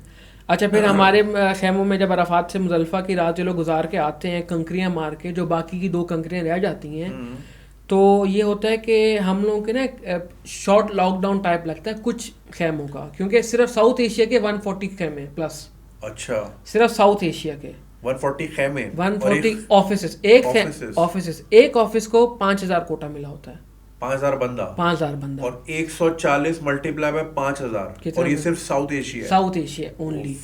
S2: اچھا پھر ہمارے خیموں میں جب عرفات سے مزدلفہ کی رات جو لوگ گزار کے آتے ہیں کنکریاں مار کے, جو باقی کی 2 کنکریاں رہ جاتی ہیں, تو یہ ہوتا ہے کہ ہم لوگوں کے نا شارٹ لاک ڈاؤن ٹائپ لگتا ہے کچھ خیموں کا, کیونکہ صرف ساؤتھ ایشیا کے 140 خیمے پلس.
S1: اچھا,
S2: صرف ساؤتھ ایشیا کے
S1: 140 خیمے,
S2: 140 آفیسز, ایک آفس کو 5000 کوٹا ملا ہوتا ہے.
S1: 5000 بندہ اور 140 ملٹی پلائی بائی 5000, اور یہ صرف ساؤتھ ایشیا
S2: اونلی.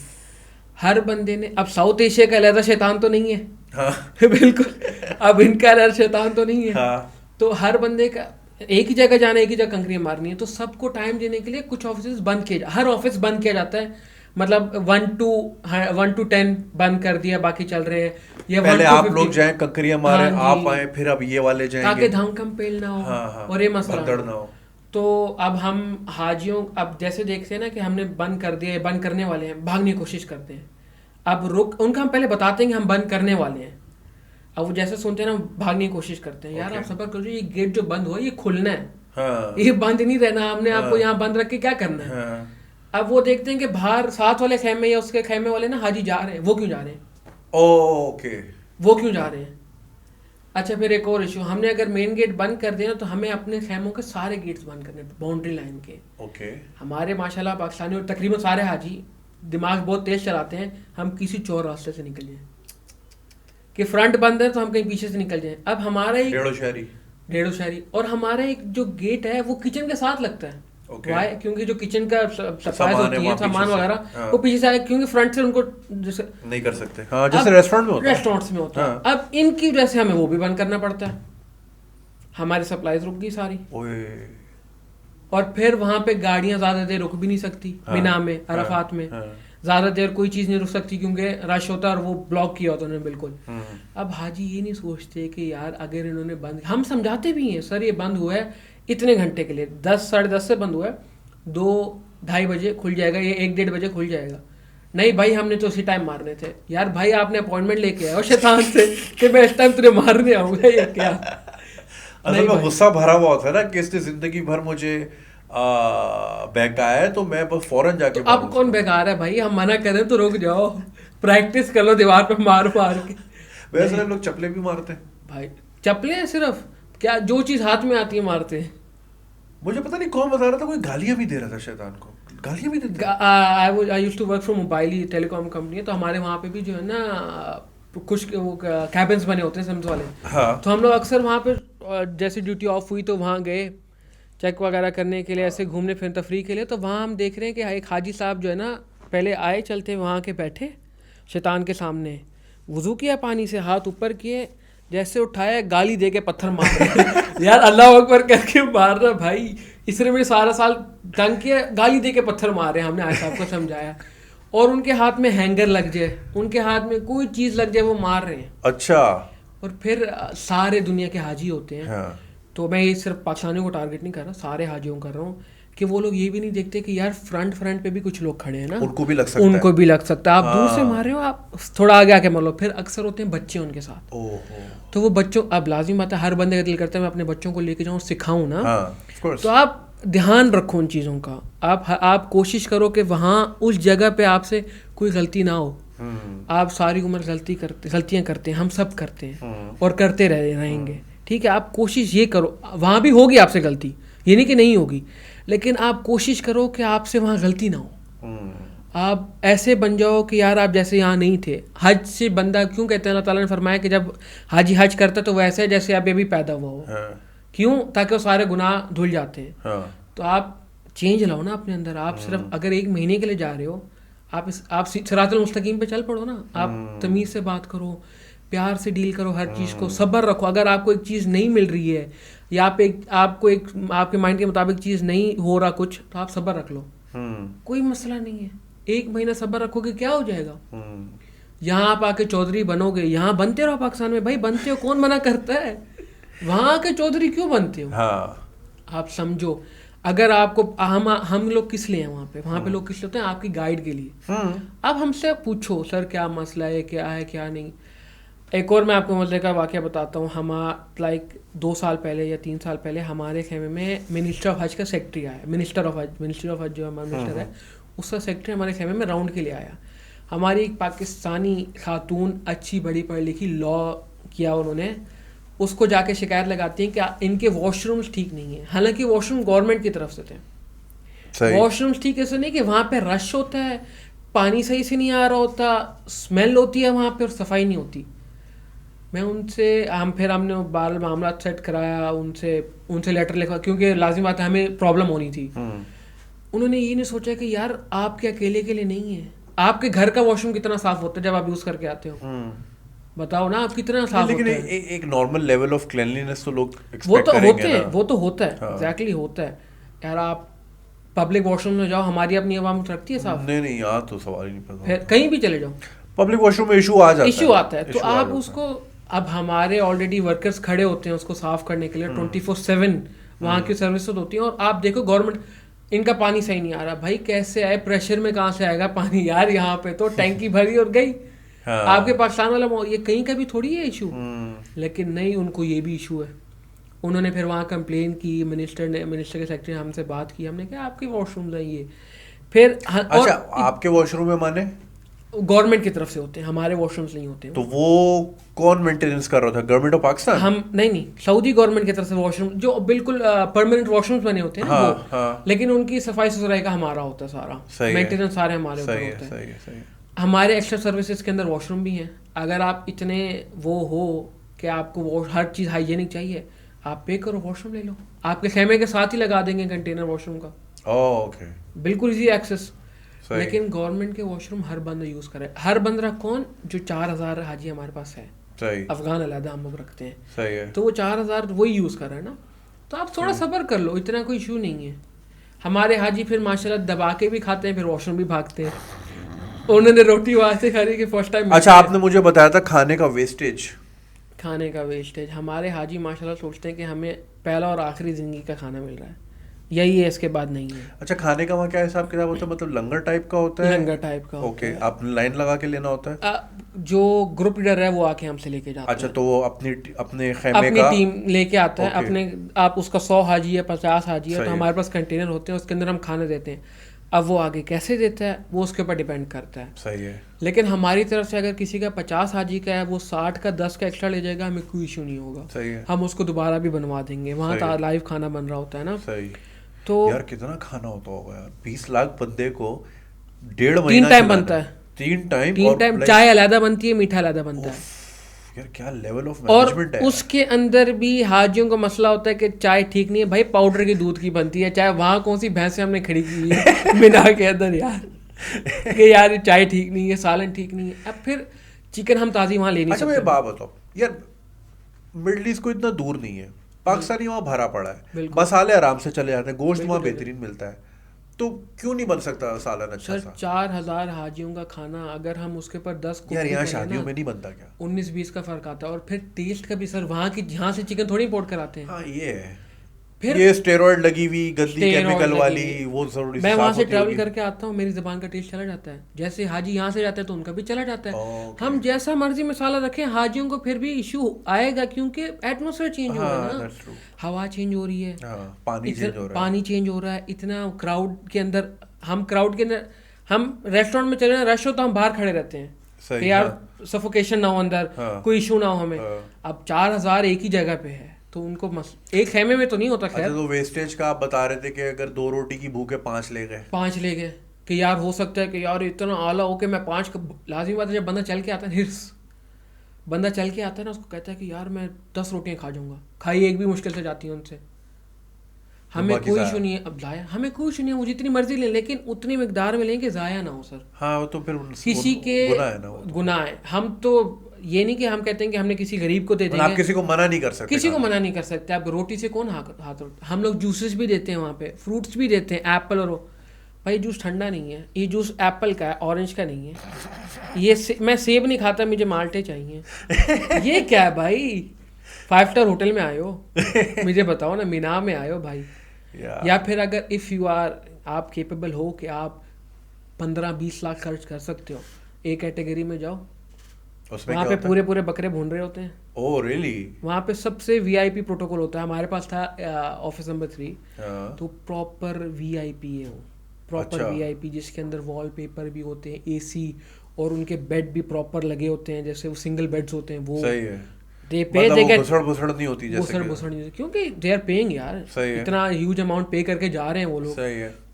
S2: ہر بندے نے, اب ساؤتھ ایشیا کا علیحدہ شیطان تو نہیں ہے, بالکل, اب ان کا علیحدہ شیطان تو نہیں ہے, تو ہر بندے کا ایک ہی جگہ جانا, ایک ہی جگہ کنکریاں مارنی ہے. تو سب کو ٹائم دینے کے لیے کچھ آفیسز بند کیے, ہر آفس بند کیا جاتا ہے, مطلب 1 to 10 بند کر دیا, باقی چل رہے ہیں. یا
S1: پہلے آپ لوگ جائیں کنکریاں ماریں, آپ آئیں, پھر اب یہ والے جائیں گے,
S2: تاکہ دھمکم پیل نہ ہو اور یہ مسئلہ نہ ہو. تو اب ہم حاجیوں اب جیسے دیکھتے ہیں نا کہ ہم نے بند کر دیا, بند کرنے والے ہیں, بھاگنے کی کوشش کرتے ہیں. اب ان کا ہم پہلے بتاتے ہیں کہ ہم بند کرنے والے ہیں, اب وہ جیسے سنتے ہیں نا بھاگنے کی کوشش کرتے ہیں. یار آپ صبر کرو, یہ گیٹ جو بند ہوا یہ کھلنا ہے,
S1: ہاں
S2: یہ بند نہیں رہنا, ہم نے آپ کو یہاں بند رکھ کے کیا کرنا ہے.
S1: ہاں
S2: اب وہ دیکھتے ہیں کہ باہر ساتھ والے خیمے یا اس کے خیمے والے نا حاجی جا رہے ہیں, وہ کیوں جا رہے ہیں,
S1: اوکے
S2: وہ کیوں جا رہے ہیں. اچھا پھر ایک اور ایشو, ہم نے اگر مین گیٹ بند کر دیا تو ہمیں اپنے خیموں کے سارے گیٹس بند کرنے باؤنڈری لائن کے.
S1: اوکے
S2: ہمارے ماشاءاللہ پاکستانی اور تقریباً سارے حاجی دماغ بہت تیز چلاتے ہیں, ہم کسی چور راستے سے نکل جائیں کہ فرنٹ بند ہے تو ہم کہیں پیچھے سے نکل جائیں. اب ہمارا ایک ڈیڑھو شہری اور ہمارا ایک جو گیٹ ہے وہ کچن کے ساتھ لگتا ہے. وائی, کیونکہ جو کچن کا سپلائز ہوتی ہے سامان وغیرہ وہ پیچھے سے آئے, کیونکہ فرنٹ سے ان کو جیسے
S1: نہیں کر سکتے, ہاں جیسے ریسٹورینٹس
S2: میں ہوتا ہے. اب ان کی وجہ سے ہمیں وہ بھی بند کرنا پڑتا ہے, ہماری سپلائیز رک گئی ساری. اور پھر وہاں پہ گاڑیاں زیادہ دیر رک بھی نہیں سکتی مینا میں, عرفات میں زیادہ دیر کوئی چیز نہیں رک سکتی کیونکہ رش ہوتا ہے اور وہ بلاک کیا ہوتا ہے انہوں نے بالکل. اب حاجی یہ نہیں سوچتے کہ یار اگر انہوں نے بند, ہم سمجھاتے بھی ہیں سر یہ بند ہوا ہے اتنے گھنٹے کے لیے, 10 ساڑھے 10 سے بند ہوا ہے, 2-2:30 بجے کھل جائے گا یا 1-1:30 بجے کھل جائے گا. نہیں بھائی ہم نے تو اسی ٹائم مارنے تھے. یار بھائی آپ نے اپوائنٹمنٹ لے کے آئے ہو شیطان سے کہ میں اس ٹائم تجھے مارنے آؤں گا, یہ کیا.
S1: اصل میں غصہ بھرا ہوا ہوتا ہے نا کہ اس نے زندگی بھر مجھے بہکایا ہے تو میں بس فوراً جا کے.
S2: اب کون بہکا رہا ہے بھائی, ہم منع کریں تو رک جاؤ, پریکٹس کر لو دیوار پہ مار کے.
S1: ویسے لوگ چپلیں بھی مارتے ہیں
S2: بھائی, چپلیں صرف کیا جو چیز ہاتھ میں آتی ہے مارتے ہیں.
S1: مجھے پتہ نہیں کون بتا رہا تھا, کوئی گالیاں بھی دے رہا تھا شیطان کو, گالیاں بھی دیتے.
S2: I used to work for mobile telecom company ہے, تو ہمارے وہاں پہ بھی جو ہے نا کچھ کیبنس بنے ہوتے ہیں سمجھ والے. تو ہم لوگ اکثر وہاں پہ جیسے ڈیوٹی آف ہوئی تو وہاں گئے چیک وغیرہ کرنے کے لیے, ایسے گھومنے پھرنے تفریح کے لیے. تو وہاں ہم دیکھ رہے ہیں کہ ایک حاجی صاحب جو ہے نا پہلے آئے چلتے وہاں کے بیٹھے شیطان کے سامنے, وضو کیا پانی سے, ہاتھ اوپر کیے, جیسے اٹھایا گالی دے کے پتھر مار رہے. یار اللہ اکبر کر کے مار رہا بھائی, اس نے مجھے سارا سال تنگ کیا, گالی دے کے پتھر مار رہے. ہم نے آج صاحب کو سمجھایا, اور ان کے ہاتھ میں ہینگر لگ جائے, ان کے ہاتھ میں کوئی چیز لگ جائے وہ مار رہے ہیں.
S1: اچھا.
S2: اور پھر سارے دنیا کے حاجی ہوتے ہیں, تو میں یہ صرف پاکستانیوں کو ٹارگٹ نہیں کر رہا, سارے حاجیوں کر رہا ہوں کہ وہ لوگ یہ بھی نہیں دیکھتے کہ یار فرنٹ پہ بھی کچھ لوگ کھڑے ہیں نا,
S1: ان کو بھی لگ سکتا ہے.
S2: آپ دور سے مار رہے ہو, آپ تھوڑا آگے آ کے مار لو. پھر اکثر ہوتے ہیں بچے ان کے ساتھ, تو وہ بچوں, اب لازمی بات ہے ہر بندے کا دل کرتا ہے میں اپنے بچوں کو لے کے جاؤں سکھاؤں نا, تو آپ دھیان رکھو ان چیزوں کا. آپ کوشش کرو کہ وہاں اس جگہ پہ آپ سے کوئی غلطی نہ ہو. آپ ساری عمر غلطیاں کرتے ہیں, ہم سب کرتے ہیں اور کرتے رہیں گے, ٹھیک ہے. آپ کوشش یہ کرو, وہاں بھی ہوگی آپ سے غلطی, یہ نہیں کہ نہیں ہوگی, لیکن آپ کوشش کرو کہ آپ سے وہاں غلطی نہ ہو. آپ ایسے بن جاؤ کہ یار آپ جیسے یہاں نہیں تھے. حج سے بندہ کیوں کہتے ہیں, اللہ تعالیٰ نے فرمایا کہ جب حاجی حج کرتا تو ویسے ہے جیسے اب ابھی پیدا ہوا ہو. کیوں؟ تاکہ وہ سارے گناہ دھل جاتے ہیں. تو آپ چینج لاؤ نا اپنے اندر. آپ صرف اگر 1 مہینے کے لیے جا رہے ہو, آپ صراط المستقیم پہ چل پڑو نا. آپ تمیز سے بات کرو, پیار سے ڈیل کرو ہر چیز کو, صبر رکھو. اگر آپ کو ایک چیز نہیں مل رہی ہے یا آپ کو ایک آپ کے مائنڈ کے مطابق چیز نہیں ہو رہا کچھ, تو آپ صبر رکھ لو, کوئی مسئلہ نہیں ہے. 1 مہینہ صبر رکھو گے کیا ہو جائے گا. یہاں آپ آ کے چودھری بنو گے, یہاں بنتے رہو پاکستان میں, بھائی بنتے ہو, کون منع کرتا ہے, وہاں آ کے چودھری کیوں بنتے ہو. آپ سمجھو, اگر آپ کو ہم لوگ کس لیے ہیں وہاں پہ لوگ کس لیے ہوتے ہیں, آپ کی گائیڈ کے لیے. اب ہم سے پوچھو سر کیا مسئلہ ہے, کیا ہے کیا نہیں. ایک اور میں آپ کو مسئلے کا واقعہ بتاتا ہوں. لائک 2 سال پہلے یا 3 سال پہلے ہمارے خیمے میں منسٹر آف حج کا سیکٹری آیا. منسٹر آف حج جو ہمارا منسٹر ہے اس کا سیکٹری ہمارے خیمے میں راؤنڈ کے لیے آیا. ہماری ایک پاکستانی خاتون اچھی بڑی پڑھی لکھی, لا کیا انہوں نے, اس کو جا کے شکایت لگاتی ہیں کہ ان کے واش رومس ٹھیک نہیں ہیں. حالانکہ واش روم گورنمنٹ کی طرف سے تھے. واش رومس ٹھیک ایسے نہیں کہ وہاں پہ رش ہوتا ہے, پانی صحیح سے نہیں آ رہا ہوتا, اسمیل ہوتی ہے وہاں پہ اور صفائی نہیں ہوتی. میں ان سے ہم نے بہرحال معاملات سیٹ کرایا, ان سے لیٹر لکھوا, کیونکہ لازم بات ہے ہمیں پرابلم ہونی تھی. انہوں نے یہ نہیں سوچا کہ یار آپ کے اکیلے کے لیے نہیں ہے, آپ کے گھر کا واش روم کتنا صاف ہوتا ہے جب آپ یوز کر کے آتے ہو, بتاؤ نا آپ کتنا صاف ہوتا ہے.
S1: لیکن ایک نارمل لیول آف کلینلینس تو لوگ ایکسپیکٹ کریں گے نا.
S2: وہ تو ہوتا ہے, ایگزیکٹلی ہوتا ہے. یار آپ پبلک واش روم میں جاؤ, ہماری اپنی عوام رکھتی ہے صاف.
S1: نہیں یہاں تو سوال ہی نہیں پیدا.
S2: پھر کہیں بھی چلے جاؤ
S1: پبلک واش روم میں ایشو آتا ہے.
S2: تو آپ اس کو, اب ہمارے آلریڈی ورکرز کھڑے ہوتے ہیں اس کو صاف کرنے کے لیے 24/7 وہاں کی سروسز ہوتی ہیں. اور آپ دیکھو گورنمنٹ, ان کا پانی صحیح نہیں آ رہا, بھائی کیسے آئے, پریشر میں کہاں سے آئے گا پانی یار, یہاں پہ تو ٹینکی بھری اور گئی. آپ کے پاکستان والا یہ کہیں کا بھی تھوڑی ہے ایشو, لیکن نہیں, ان کو یہ بھی ایشو ہے. انہوں نے پھر وہاں کمپلین کی, منسٹر کے سیکرٹری نے ہم سے بات کی, ہم نے کہا آپ کے واش رومز ہیں یہ. پھر
S1: اچھا آپ کے واش روم میں مانے
S2: گورنمنٹ کی طرف سے ہوتے ہیں, ہمارے واش رومز نہیں ہوتے.
S1: تو وہ کون مینٹیننس کر رہا تھا, گورنمنٹ آف پاکستان؟
S2: ہم نہیں, سعودی گورنمنٹ کی طرف سے واش روم جو بالکل پرماننٹ واش رومز بنے ہوتے ہیں نا وہ, لیکن ان کی صفائی ستھرائی کا ہمارا ہوتا ہے سارا, مینٹیننس سارے ہمارے اوپر ہوتا ہے. ہمارے ایکسٹرا سروسز کے اندر واش روم بھی ہیں. اگر آپ اتنے وہ ہو کہ آپ کو ہر چیز ہائیجینک چاہیے, آپ پے کرو, واش روم لے لو, آپ کے خیمے کے ساتھ ہی لگا دیں گے کنٹینر واش روم کا, بالکل ایزی ایکسیس. لیکن گورنمنٹ کے واش روم ہر بندہ یوز کرے. ہر بندہ کون, جو 4000 حاجی ہمارے پاس ہے, افغان علیحدہ ہم لوگ رکھتے ہیں, تو وہ 4000 وہی یوز کر رہے ہیں نا. تو آپ تھوڑا صبر کر لو, اتنا کوئی ایشو نہیں ہے. ہمارے حاجی پھر ماشاءاللہ دبا کے بھی کھاتے ہیں, پھر واش روم بھی بھاگتے ہیں. انہوں نے روٹی وہاں سے کھائی کہ فرسٹ ٹائم.
S1: اچھا آپ نے مجھے بتایا تھا کھانے کا ویسٹیج.
S2: کھانے کا ویسٹیج, ہمارے حاجی ماشاءاللہ سوچتے ہیں کہ ہمیں پہلا اور آخری زندگی کا کھانا مل رہا ہے, یہی ہے, اس کے بعد نہیں ہے.
S1: اچھا کھانے کا وہاں کیا حساب کتاب ہوتا ہے, مطلب لنگر ٹائپ کا ہوتا ہے؟
S2: لنگر ٹائپ کا.
S1: اوکے, آپ لائن لگا کے لینا ہوتا ہے؟
S2: جو گروپ لیڈر ہے وہ آ کے ہم سے لے کے جاتا ہے.
S1: اچھا تو وہ اپنے خیمے
S2: اپنی
S1: کا
S2: ٹیم لے کے آتا ہے اپنے, آپ اس کا 100 حاجی ہے 50 حاجی ہے, تو ہمارے پاس کنٹینر ہوتے ہیں, اس کے اندر ہم کھانے دیتے ہیں. اب وہ آگے کیسے دیتا ہے وہ اس کے اوپر ڈیپینڈ کرتا ہے.
S1: صحیح ہے.
S2: لیکن ہماری طرف سے اگر کسی کا 50 حاجی کا ہے, وہ 60 کا 10 کا ایکسٹرا لے جائے گا, ہمیں کوئی ایشو نہیں ہوگا.
S1: صحیح ہے.
S2: ہم اس کو دوبارہ بھی بنوا دیں گے, وہاں لائیو کھانا بن رہا ہوتا ہے نا.
S1: صحیح.
S2: تو
S1: یار کتنا کھانا ہوتا ہوگا یار, 20 لاکھ بندے کو 1.5 مہینہ
S2: 3 ٹائم بنتا ہے.
S1: 3 ٹائم
S2: چائے علیحدہ بنتی ہے, میٹھا علیحدہ بنتا ہے.
S1: یار کیا لیول آف مینجمنٹ ہے.
S2: اور اس کے اندر بھی حاجیوں کا مسئلہ ہوتا ہے کہ چائے ٹھیک نہیں ہے بھائی, پاؤڈر کی دودھ کی بنتی ہے چائے. وہاں کون سی بھینسیں ہم نے کھڑی کی ہے مینا کے اندر یار, کہ یار یہ چائے ٹھیک نہیں ہے, سالن ٹھیک نہیں ہے. اب پھر چکن ہم تازی وہاں لے نہیں سکتے.
S1: اچھا میں بات بتاؤ یار, مڈل ایسٹ کو اتنا دور نہیں ہے, پاکستانی وہاں بھرا پڑا ہے, مسالے آرام سے چلے جاتے ہیں, گوشت وہاں بہترین ملتا ہے, تو کیوں نہیں بن سکتا سالن اچھا سا؟
S2: 4000 حاجیوں کا کھانا اگر ہم اس کے پر 10
S1: یار یہاں شادیوں میں نہیں بنتا کیا؟
S2: 19-20 کا فرق آتا ہے. اور پھر ٹیسٹ کا بھی سر, وہاں کی جہاں سے چکن تھوڑی امپورٹ کراتے ہیں.
S1: ہاں یہ ہے, پھر یہ اسٹیرائڈ لگی ہوئی گندی کیمیکل والی وہ ضروری.
S2: میں وہاں سے ٹریول کر کے آتا ہوں, میری زبان کا ٹیسٹ چلا جاتا ہے. جیسے حاجی یہاں سے جاتے ہیں تو ان کا بھی چلا جاتا ہے. ہم جیسا مرضی مسالہ رکھیں, حاجیوں کو پھر بھی ایشو آئے گا, کیونکہ ایٹماسفیئر چینج ہو رہا ہے نا, ہوا چینج ہو رہی ہے, پانی چینج ہو رہا ہے. اتنا کراؤڈ کے اندر, ہم کراؤڈ کے اندر, ہم ریسٹورینٹ میں چلے جائیں, رش ہو تو ہم باہر کھڑے رہتے ہیں کہ یار سفوکیشن نہ ہو اندر, کوئی ایشو نہ ہو ہمیں. اب 4000 ایک ہی جگہ پہ ہے تو ان کو ایک خیمے میں تو نہیں ہوتا. خیر
S1: تو ویسٹیج کا آپ بتا رہے تھے کہ اگر 2 روٹی کی بھوک ہے 5 لے گئے
S2: کہ یار ہو سکتا ہے کہ یار اتنا اعلیٰ ہو کہ میں 5 کا, لازمی بات ہے جب بندہ چل کے آتا ہے, بندہ چل کے آتا ہے نا, اس کو کہتا ہے کہ یار میں 10 روٹیاں کھا جاؤں گا, کھائی ایک بھی مشکل سے جاتی ہے ان سے. ہمیں کوئی ایشو نہیں ہے, اب ضائع ہمیں کوئی ایشو نہیں ہے, وہ جتنی مرضی لیں, لیکن اتنی مقدار میں لیں کہ ضائع نہ ہو سر.
S1: ہاں وہ تو پھر
S2: کسی کے گناہ ہے. ہم تو یہ نہیں کہ ہم کہتے ہیں کہ ہم نے کسی غریب کو دے دیں گے,
S1: آپ کسی کو منع نہیں کر سکتے,
S2: کسی کو منع نہیں کر سکتے. اب روٹی سے کون ہاتھ, ہم لوگ جوسز بھی دیتے ہیں وہاں پہ, فروٹس بھی دیتے ہیں, ایپل. اور بھائی جوس ٹھنڈا نہیں ہے, یہ جوس ایپل کا ہے, اورنج کا نہیں ہے. یہ میں سیب نہیں کھاتا, مجھے مالٹے چاہیے. یہ کیا ہے بھائی, 5 اسٹار ہوٹل میں آئے ہو, مجھے بتاؤ نا, مینا میں آئے ہو بھائی. یا پھر اگر اف یو آر, آپ کیپیبل ہو کہ آپ 15-20 لاکھ خرچ کر سکتے ہو, ایک کیٹیگری میں جاؤ, وہاں پہ پورے بکرے بھون رہے ہوتے ہیں.
S1: اوہ ریئلی؟
S2: وہاں پہ سب سے وی آئی پی پروٹوکول ہوتا ہے. ہمارے پاس تھا آفس نمبر 3, تو پراپر وی آئی پی ہے وہ, پراپر وی آئی پی, جس کے اندر وال پیپر بھی ہوتے ہیں, اے سی, اور ان کے بیڈ بھی پراپر لگے ہوتے ہیں, جیسے وہ سنگل بیڈز ہوتے ہیں. وہ
S1: صحیح ہے,
S2: بسڑ نہیں ہوتی کیونکہ دے آر پیئنگ یار, اتنا ہیوج اماؤنٹ پے کر کے جا رہے ہیں وہ لوگ,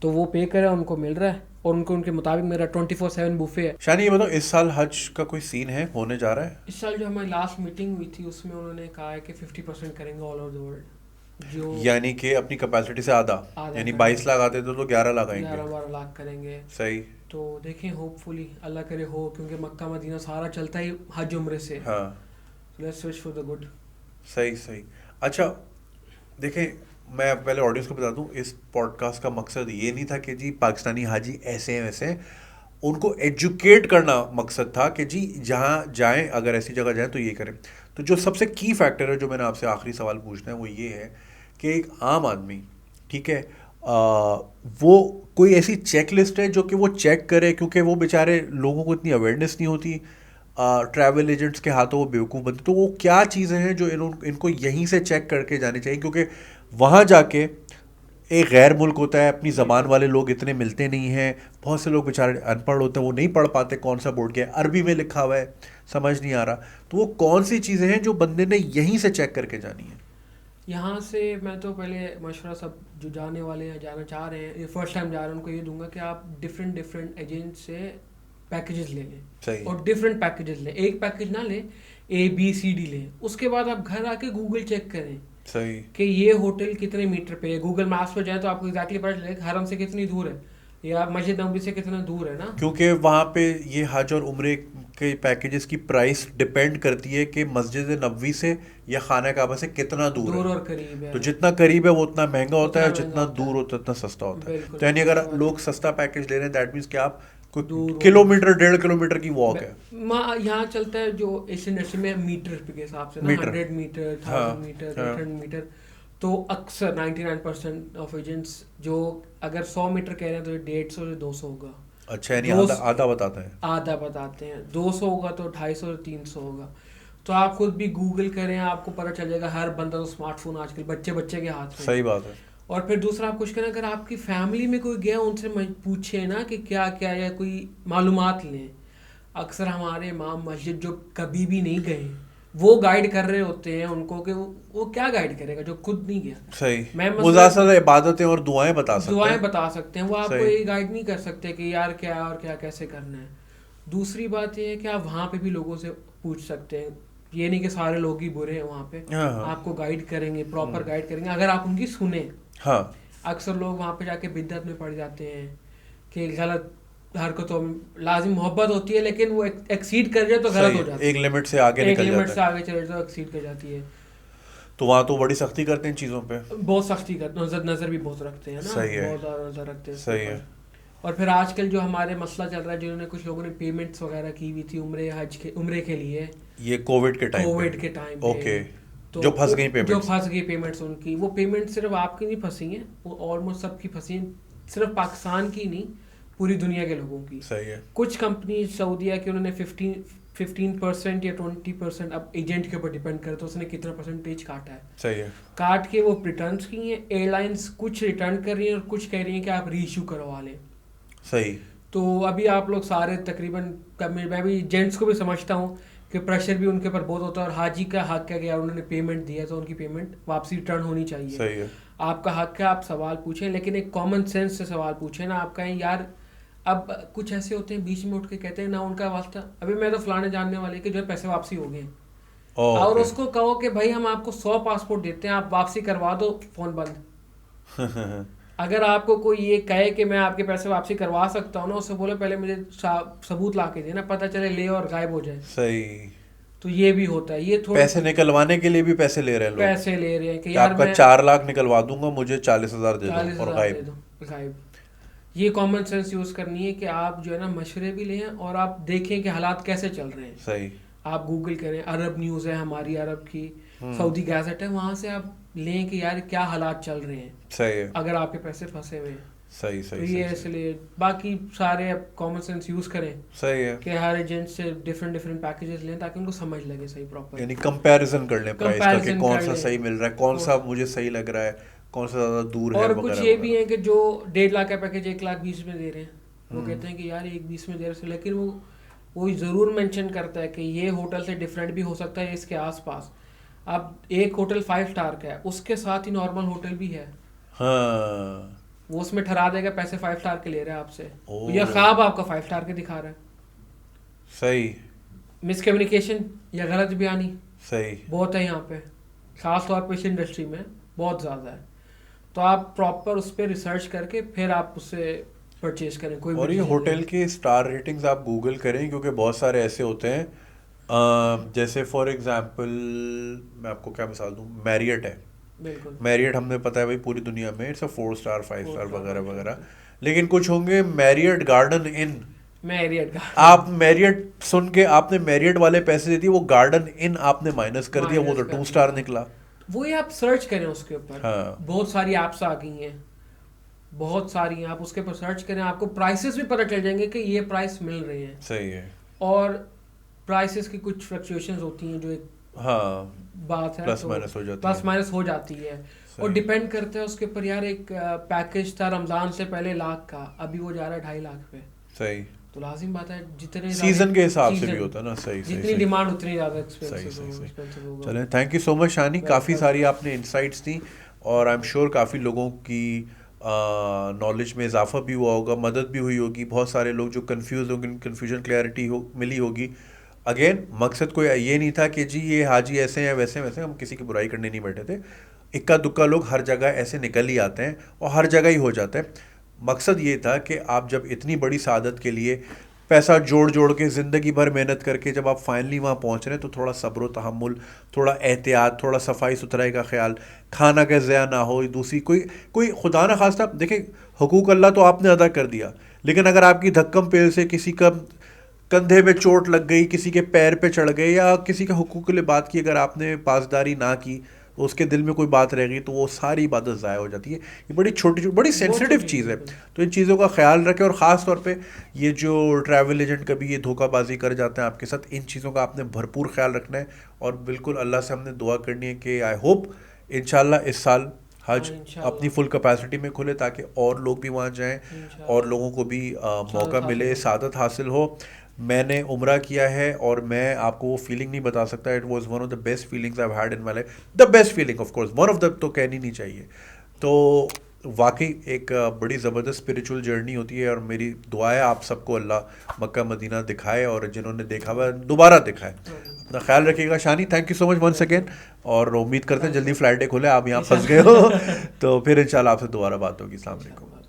S2: تو وہ پے کرے, ان کو مل رہا ہے, اور ان کو ان کے مطابق میرا 24/7 بوفے ہے.
S1: شانی یہ بتاؤ, اس سال حج کا کوئی سین ہے, ہونے جا رہا ہے
S2: اس سال؟ جو ہماری لاسٹ میٹنگ ہوئی تھی اس میں انہوں نے کہا ہے کہ 50% کریں گے آل اوور دی ورلڈ, جو
S1: یعنی کہ اپنی کیپیسٹی سے آدھا, یعنی 22 لاکھ آتے تھے تو 11 لاکھ آئیں گے,
S2: 11-12 لاکھ کریں گے.
S1: صحیح.
S2: تو دیکھیں, ہوپ فلی اللہ کرے ہو, کیونکہ مکہ مدینہ سارا چلتا ہی حج عمرے سے.
S1: ہاں,
S2: let's wish for the good.
S1: صحیح. اچھا دیکھیں, میں پہلے آڈینس کو بتا دوں, اس پوڈ کاسٹ کا مقصد یہ نہیں تھا کہ جی پاکستانی حاجی ایسے ہیں ویسے ہیں, ان کو ایجوکیٹ کرنا مقصد تھا کہ جی جہاں جائیں, اگر ایسی جگہ جائیں تو یہ کریں. تو جو سب سے کی فیکٹر ہے جو میں نے آپ سے آخری سوال پوچھنا ہے وہ یہ ہے کہ ایک عام آدمی, ٹھیک ہے, وہ کوئی ایسی چیک لسٹ ہے جو کہ وہ چیک کرے, کیونکہ وہ بیچارے لوگوں کو اتنی اویئرنیس نہیں ہوتی, ٹریول ایجنٹس کے ہاتھوں وہ بیوقوف بنتے. تو وہ کیا چیزیں ہیں جو ان کو یہیں سے چیک کر کے جانی چاہیے, کیونکہ وہاں جا کے ایک غیر ملک ہوتا ہے, اپنی زبان والے لوگ اتنے ملتے نہیں ہیں, بہت سے لوگ بیچارے ان پڑھ ہوتے ہیں, وہ نہیں پڑھ پاتے کون سا بورڈ کیا ہے, عربی میں لکھا ہوا ہے, سمجھ نہیں آ رہا. تو وہ کون سی چیزیں ہیں جو بندے نے یہیں سے چیک کر کے جانی ہیں؟
S2: یہاں سے میں تو پہلے مشورہ سب جو جانے والے ہیں, جانا چاہ رہے ہیں, فرسٹ ٹائم جا رہے ہیں, ان کو یہ دوں گا کہ آپ ڈفرینٹ ایجنٹ سے پیکیجز لے لیں, اور ڈفرینٹ پیکیجز لیں, ایک پیکیج نہ لیں, ABCD لیں. اس کے بعد آپ گھر آ کے گوگل چیک کریں
S1: صحیح
S2: کہ یہ ہوٹل کتنے میٹر پہ ہے. گوگل میپس پہ جائیں تو آپ کو ایگزیکٹلی پتہ چلے کہ حرم سے کتنی دور ہے یا مسجد نبوی سے کتنا دور ہے نا.
S1: کیونکہ وہاں پہ یہ حج اور عمرے کے پیکیجز کی پرائس ڈپینڈ کرتی ہے کہ مسجد نبوی سے یا خانہ کعبہ سے کتنا دور ہے,
S2: اور قریب ہے.
S1: تو جتنا قریب ہے وہ اتنا مہنگا ہوتا ہے, اور جتنا دور ہوتا ہے اتنا سستا ہوتا ہے. تو یعنی اگر لوگ سستا پیکیج لے رہے ہیں, دیٹ مینس کہ آپ کلو میٹر 1.5 کلومیٹر کی واک ہے.
S2: یہاں چلتا ہے جو اس انڈسٹری میں میٹر کے حساب سے, 100 میٹر, 1000 میٹر, 800 میٹر. تو اکثر 99% آف ایجنٹس جو اگر 100 میٹر کہہ رہے ہیں تو 150 سے 200 ہوگا.
S1: اچھا, یعنی آدھا بتاتے ہیں,
S2: آدھا بتاتے ہیں. 200 ہوگا تو 250 سے 300 ہوگا. تو آپ خود بھی گوگل کریں, آپ کو پتہ چل جائے گا. ہر بندہ تو اسمارٹ فون آج کل بچے کے ہاتھ میں.
S1: صحیح بات ہے.
S2: اور پھر دوسرا آپ کچھ کریں, اگر آپ کی فیملی میں کوئی گیا ان سے پوچھیں نا کہ کیا کیا, یا کوئی معلومات لیں. اکثر ہمارے امام مسجد جو کبھی بھی نہیں گئے وہ گائیڈ کر رہے ہوتے ہیں ان کو, کہ وہ کیا گائیڈ کرے گا جو خود نہیں گیا.
S1: صحیح, وہ زیادہ سے عبادتیں اور دعائیں بتا
S2: سکتے ہیں, وہ آپ کو یہ گائیڈ نہیں کر سکتے کہ یار کیا اور کیا کیسے کرنا ہے. دوسری بات یہ ہے کہ آپ وہاں پہ بھی لوگوں سے پوچھ سکتے ہیں. یہ نہیں کہ سارے لوگ ہی برے ہیں وہاں پہ, آپ کو گائیڈ کریں گے, پراپر گائیڈ کریں گے اگر آپ ان کی سنیں.
S1: ہاں,
S2: اکثر لوگ وہاں پہ جا کے بدعت میں پڑ جاتے ہیں کہ غلط حرکتوں میں, لازم محبت ہوتی ہے لیکن وہ ایکسیڈ کر جائے تو غلط ہو جاتا ہے,
S1: ایک لمٹ سے آگے نکل جاتا ہے,
S2: ایک لمٹ سے آگے چلے جائے تو ایکسیڈ کر جاتی ہے.
S1: تو وہاں تو بڑی سختی کرتے ہیں چیزوں پہ,
S2: بہت سختی کرتے ہیں, نظر بھی بہت رکھتے ہیں نا, بہت زیادہ نظر رکھتے ہیں.
S1: صحیح ہے.
S2: اور پھر آج کل جو ہمارے مسئلہ چل رہا ہے, جنہوں نے کچھ لوگوں نے پیمنٹس وغیرہ کی ہوئی تھی عمرے کے لیے,
S1: یہ کووڈ کے ٹائم اوکے, جو پھنس
S2: گئی پیمنٹس ان کی, وہ پیمنٹ صرف آپ کی نہیں پھنسی ہیں, وہ آلموسٹ سب کی پھنسی ہیں, صرف پاکستان کی نہیں پوری دنیا کے لوگوں کی.
S1: صحیح ہے.
S2: کچھ کمپنی سعودیہ کی انہوں نے 15% یا 20%, اب ایجنٹ کے اوپر ڈیپینڈ کرتا ہے اس نے کتنا پرسنٹیج کاٹا ہے.
S1: صحیح ہے.
S2: کاٹ کے وہ ریٹرنس کی ہیں. ایئر لائنس کچھ ریٹرن کر رہی ہیں اور کچھ کہہ رہی ہیں کہ آپ ری ایشو کروا لیں.
S1: صحیح.
S2: تو ابھی آپ لوگ سارے تقریباً, میں بھی جینٹس کو بھی سمجھتا ہوں کہ پریشر بھی ان کے اوپر بہت ہوتا ہے, اور حاجی کا حق ہے کہ یار انہوں نے پیمنٹ دیا تو ان کی پیمنٹ واپسی ریٹرن ہونی چاہیے.
S1: صحیح ہے. آپ
S2: کا حق ہے, آپ سوال پوچھیں, لیکن ایک کامن سینس سے سوال پوچھیں نا. آپ کہیں یار, اب کچھ ایسے ہوتے ہیں بیچ میں اٹھ کے کہتے ہیں نا ان کا واسطہ, ابھی میں تو فلانے جاننے والے کہ جو ہے پیسے واپسی ہو گئے, اور اس کو کہو کہ بھائی ہم آپ کو 100 پاسپورٹ دیتے ہیں, آپ واپسی کروا دو, فون بند. اگر آپ کو کوئی یہ کہے کہ میں آپ کے پیسے واپسی کروا سکتا ہوں نا, اس سے بولو پہلے مجھے ثبوت لا کے دینا, پتہ چلے لے اور غائب ہو جائے.
S1: صحیح.
S2: تو یہ بھی ہوتا ہے. یہ تھوڑا
S1: پیسے نکلوانے کے لیے بھی پیسے لے رہے ہیں لوگ,
S2: پیسے لے رہے ہیں کہ یار
S1: آپ کا 4 لاکھ نکلوا دوں گا, مجھے 40,000 دے دو اور غائب.
S2: یہ کامن سینس یوز کرنی ہے کہ آپ جو ہے نا مشورے بھی لیں اور آپ دیکھیں کہ حالات کیسے چل رہے ہیں.
S1: صحیح.
S2: آپ گوگل کریں, عرب نیوز ہے ہماری, عرب کی سعودی گیزٹ ہے, وہاں سے آپ لیں کہ یار کیا حالات چل رہے ہیں.
S1: صحیح ہے.
S2: اگر آپ کے پیسے پھنسے ہوئے ہیں.
S1: صحیح.
S2: تو یہ اس لیے باقی سارے اب کامن سینس یوز کریں.
S1: صحیح ہے. کہ
S2: ہر ایجنٹ سے ڈفرینٹ پیکیجز لیں تاکہ ان کو سمجھ لگے صحیح پراپر,
S1: یعنی کمپیریزن کر لیں پرائس کا کہ کون سا صحیح مل رہا ہے, کون سا مجھے صحیح لگ رہا ہے, کون سا زیادہ دور ہے.
S2: اور کچھ یہ بھی ہیں کہ جو 1.5 لاکھ کا پیکیج 1,20,000 میں دے رہے ہیں, وہ کہتے ہیں کہ یار 1,20,000 میں دے رہے ہیں, لیکن وہ ضرور مینشن کرتا ہے کہ یہ ہوٹل سے ڈفرینٹ بھی ہو سکتا ہے اس کے آس پاس. اب ایک ہوٹل 5 اسٹار کا ہے, اس کے ساتھ ہی نارمل ہوٹل بھی ہے,
S1: ہاں
S2: وہ اس میں ٹھہرا دے گا پیسے 5 اسٹار کے لے رہا ہے آپ سے, یا خواب آپ کا 5 اسٹار کے دکھا رہا ہے.
S1: صحیح.
S2: مس کمیونیکیشن یا غلط بیانی
S1: صحیح
S2: بہت ہے یہاں پہ, خاص طور پہ اس انڈسٹری میں بہت زیادہ ہے. تو آپ پراپر اس پہ ریسرچ کر کے پھر آپ اس سے پرچیز کریں. کوئی
S1: اور یہ ہوٹل کے اسٹار ریٹنگز آپ گوگل کریں, کیونکہ بہت سارے ایسے ہوتے ہیں, جیسے فار ایگزامپل میں آپ کو کیا مثال دوں, میریٹ ہے. میریٹ ہم نے پتہ ہے بھائی پوری دنیا میں اٹس اے 4 اسٹار 5 اسٹار وغیرہ وغیرہ, لیکن کچھ ہوں گے میریٹ گارڈن ان. آپ میریٹ سن کے آپ نے میریٹ والے پیسے دے دیے, وہ گارڈن ان آپ نے مائنس کر دیا, وہ تو 2 اسٹار نکلا.
S2: وہی آپ سرچ کریں اس کے اوپر, بہت ساری ایپس آ گئی ہیں, بہت ساری ہیں, آپ اس کے اوپر سرچ کریں, آپ کو پرائسز بھی پتہ چل جائیں گے کہ یہ پرائس مل رہے ہیں.
S1: صحیح ہے.
S2: اور پرائسز کی کچھ فلکچویشنز ہوتی ہیں جو ایک
S1: ہاں
S2: بات ہے,
S1: پلس مائنس ہو جاتی ہے,
S2: پلس مائنس ہو جاتی ہے, اور ڈپینڈ کرتا ہے اس کے اوپر. یار ایک پیکج تھا رمضان سے پہلے 1 لاکھ کا, ابھی وہ جا رہا ہے 2.5 لاکھ پہ.
S1: صحیح,
S2: تو لازم بات ہے جتنے
S1: سیزن کے حساب سے بھی ہوتا ہے نا. صحیح
S2: جتنی ڈیمانڈ اتنی زیادہ ایکسپینسو ہوگا.
S1: چلیں, تھینک یو سو مچ شانی, کافی ساری آپ نے انسائٹس دیں, اور آئی ایم شیور کافی لوگوں کی نالج میں اضافہ بھی ہوا ہوگا, مدد بھی ہوئی ہوگی. بہت سارے لوگ جو کنفیوز ہوں گے, کنفیوژن کلیئرٹی ملی ہوگی. اگین مقصد کوئی یہ نہیں تھا کہ جی یہ حاجی ایسے ہیں ویسے ویسے, ہم کسی کی برائی کرنے نہیں بیٹھے تھے. اکا دکا لوگ ہر جگہ ایسے نکل ہی آتے ہیں اور ہر جگہ ہی ہو جاتے ہیں. مقصد یہ تھا کہ آپ جب اتنی بڑی سعادت کے لیے پیسہ جوڑ کے زندگی بھر محنت کر کے جب آپ فائنلی وہاں پہنچ رہے ہیں, تو تھوڑا صبر و تحمل, تھوڑا احتیاط, تھوڑا صفائی ستھرائی کا خیال, کھانا کا ضیاع نہ ہو. دوسری کوئی خدا نہ خواستہ, دیکھیں حقوق اللہ تو آپ نے ادا کر دیا, لیکن اگر آپ کی دھکم پیل سے کسی کا کندھے پہ چوٹ لگ گئی, کسی کے پیر پہ چڑھ گئے, یا کسی کے حقوق کے لیے بات کی, اگر آپ نے پاسداری نہ کی, اس کے دل میں کوئی بات رہ گئی, تو وہ ساری عبادت ضائع ہو جاتی ہے. یہ بڑی چھوٹی بڑی سینسٹیو چیز ہے, تو ان چیزوں کا خیال رکھیں. اور خاص طور پہ یہ جو ٹریول ایجنٹ کبھی یہ دھوکہ بازی کر جاتے ہیں آپ کے ساتھ, ان چیزوں کا آپ نے بھرپور خیال رکھنا ہے. اور بالکل اللہ سے ہم نے دعا کرنی ہے کہ آئی ہوپ انشاءاللہ اس سال حج اپنی فل کیپیسٹی میں کھلے, تاکہ اور لوگ بھی وہاں جائیں اور لوگوں کو بھی موقع ملے, سعادت حاصل ہو. میں نے عمرہ کیا ہے اور میں آپ کو وہ فیلنگ نہیں بتا سکتا. It was one of the best feelings I have had in my life. The best feeling of course, one of the تو کہنی نہیں چاہیے. تو واقعی ایک بڑی زبردست اسپریچول جرنی ہوتی ہے, اور میری دعا ہے آپ سب کو اللہ مکہ مدینہ دکھائے, اور جنہوں نے دیکھا ہوا دوبارہ دکھائے. اپنا خیال رکھیے گا. Shani, thank you so much once again, اور امید کرتے ہیں جلدی فلائٹیں کھولے, آپ یہاں پھنس گئے ہو تو پھر انشاءاللہ آپ سے دوبارہ بات ہوگی. السلام علیکم.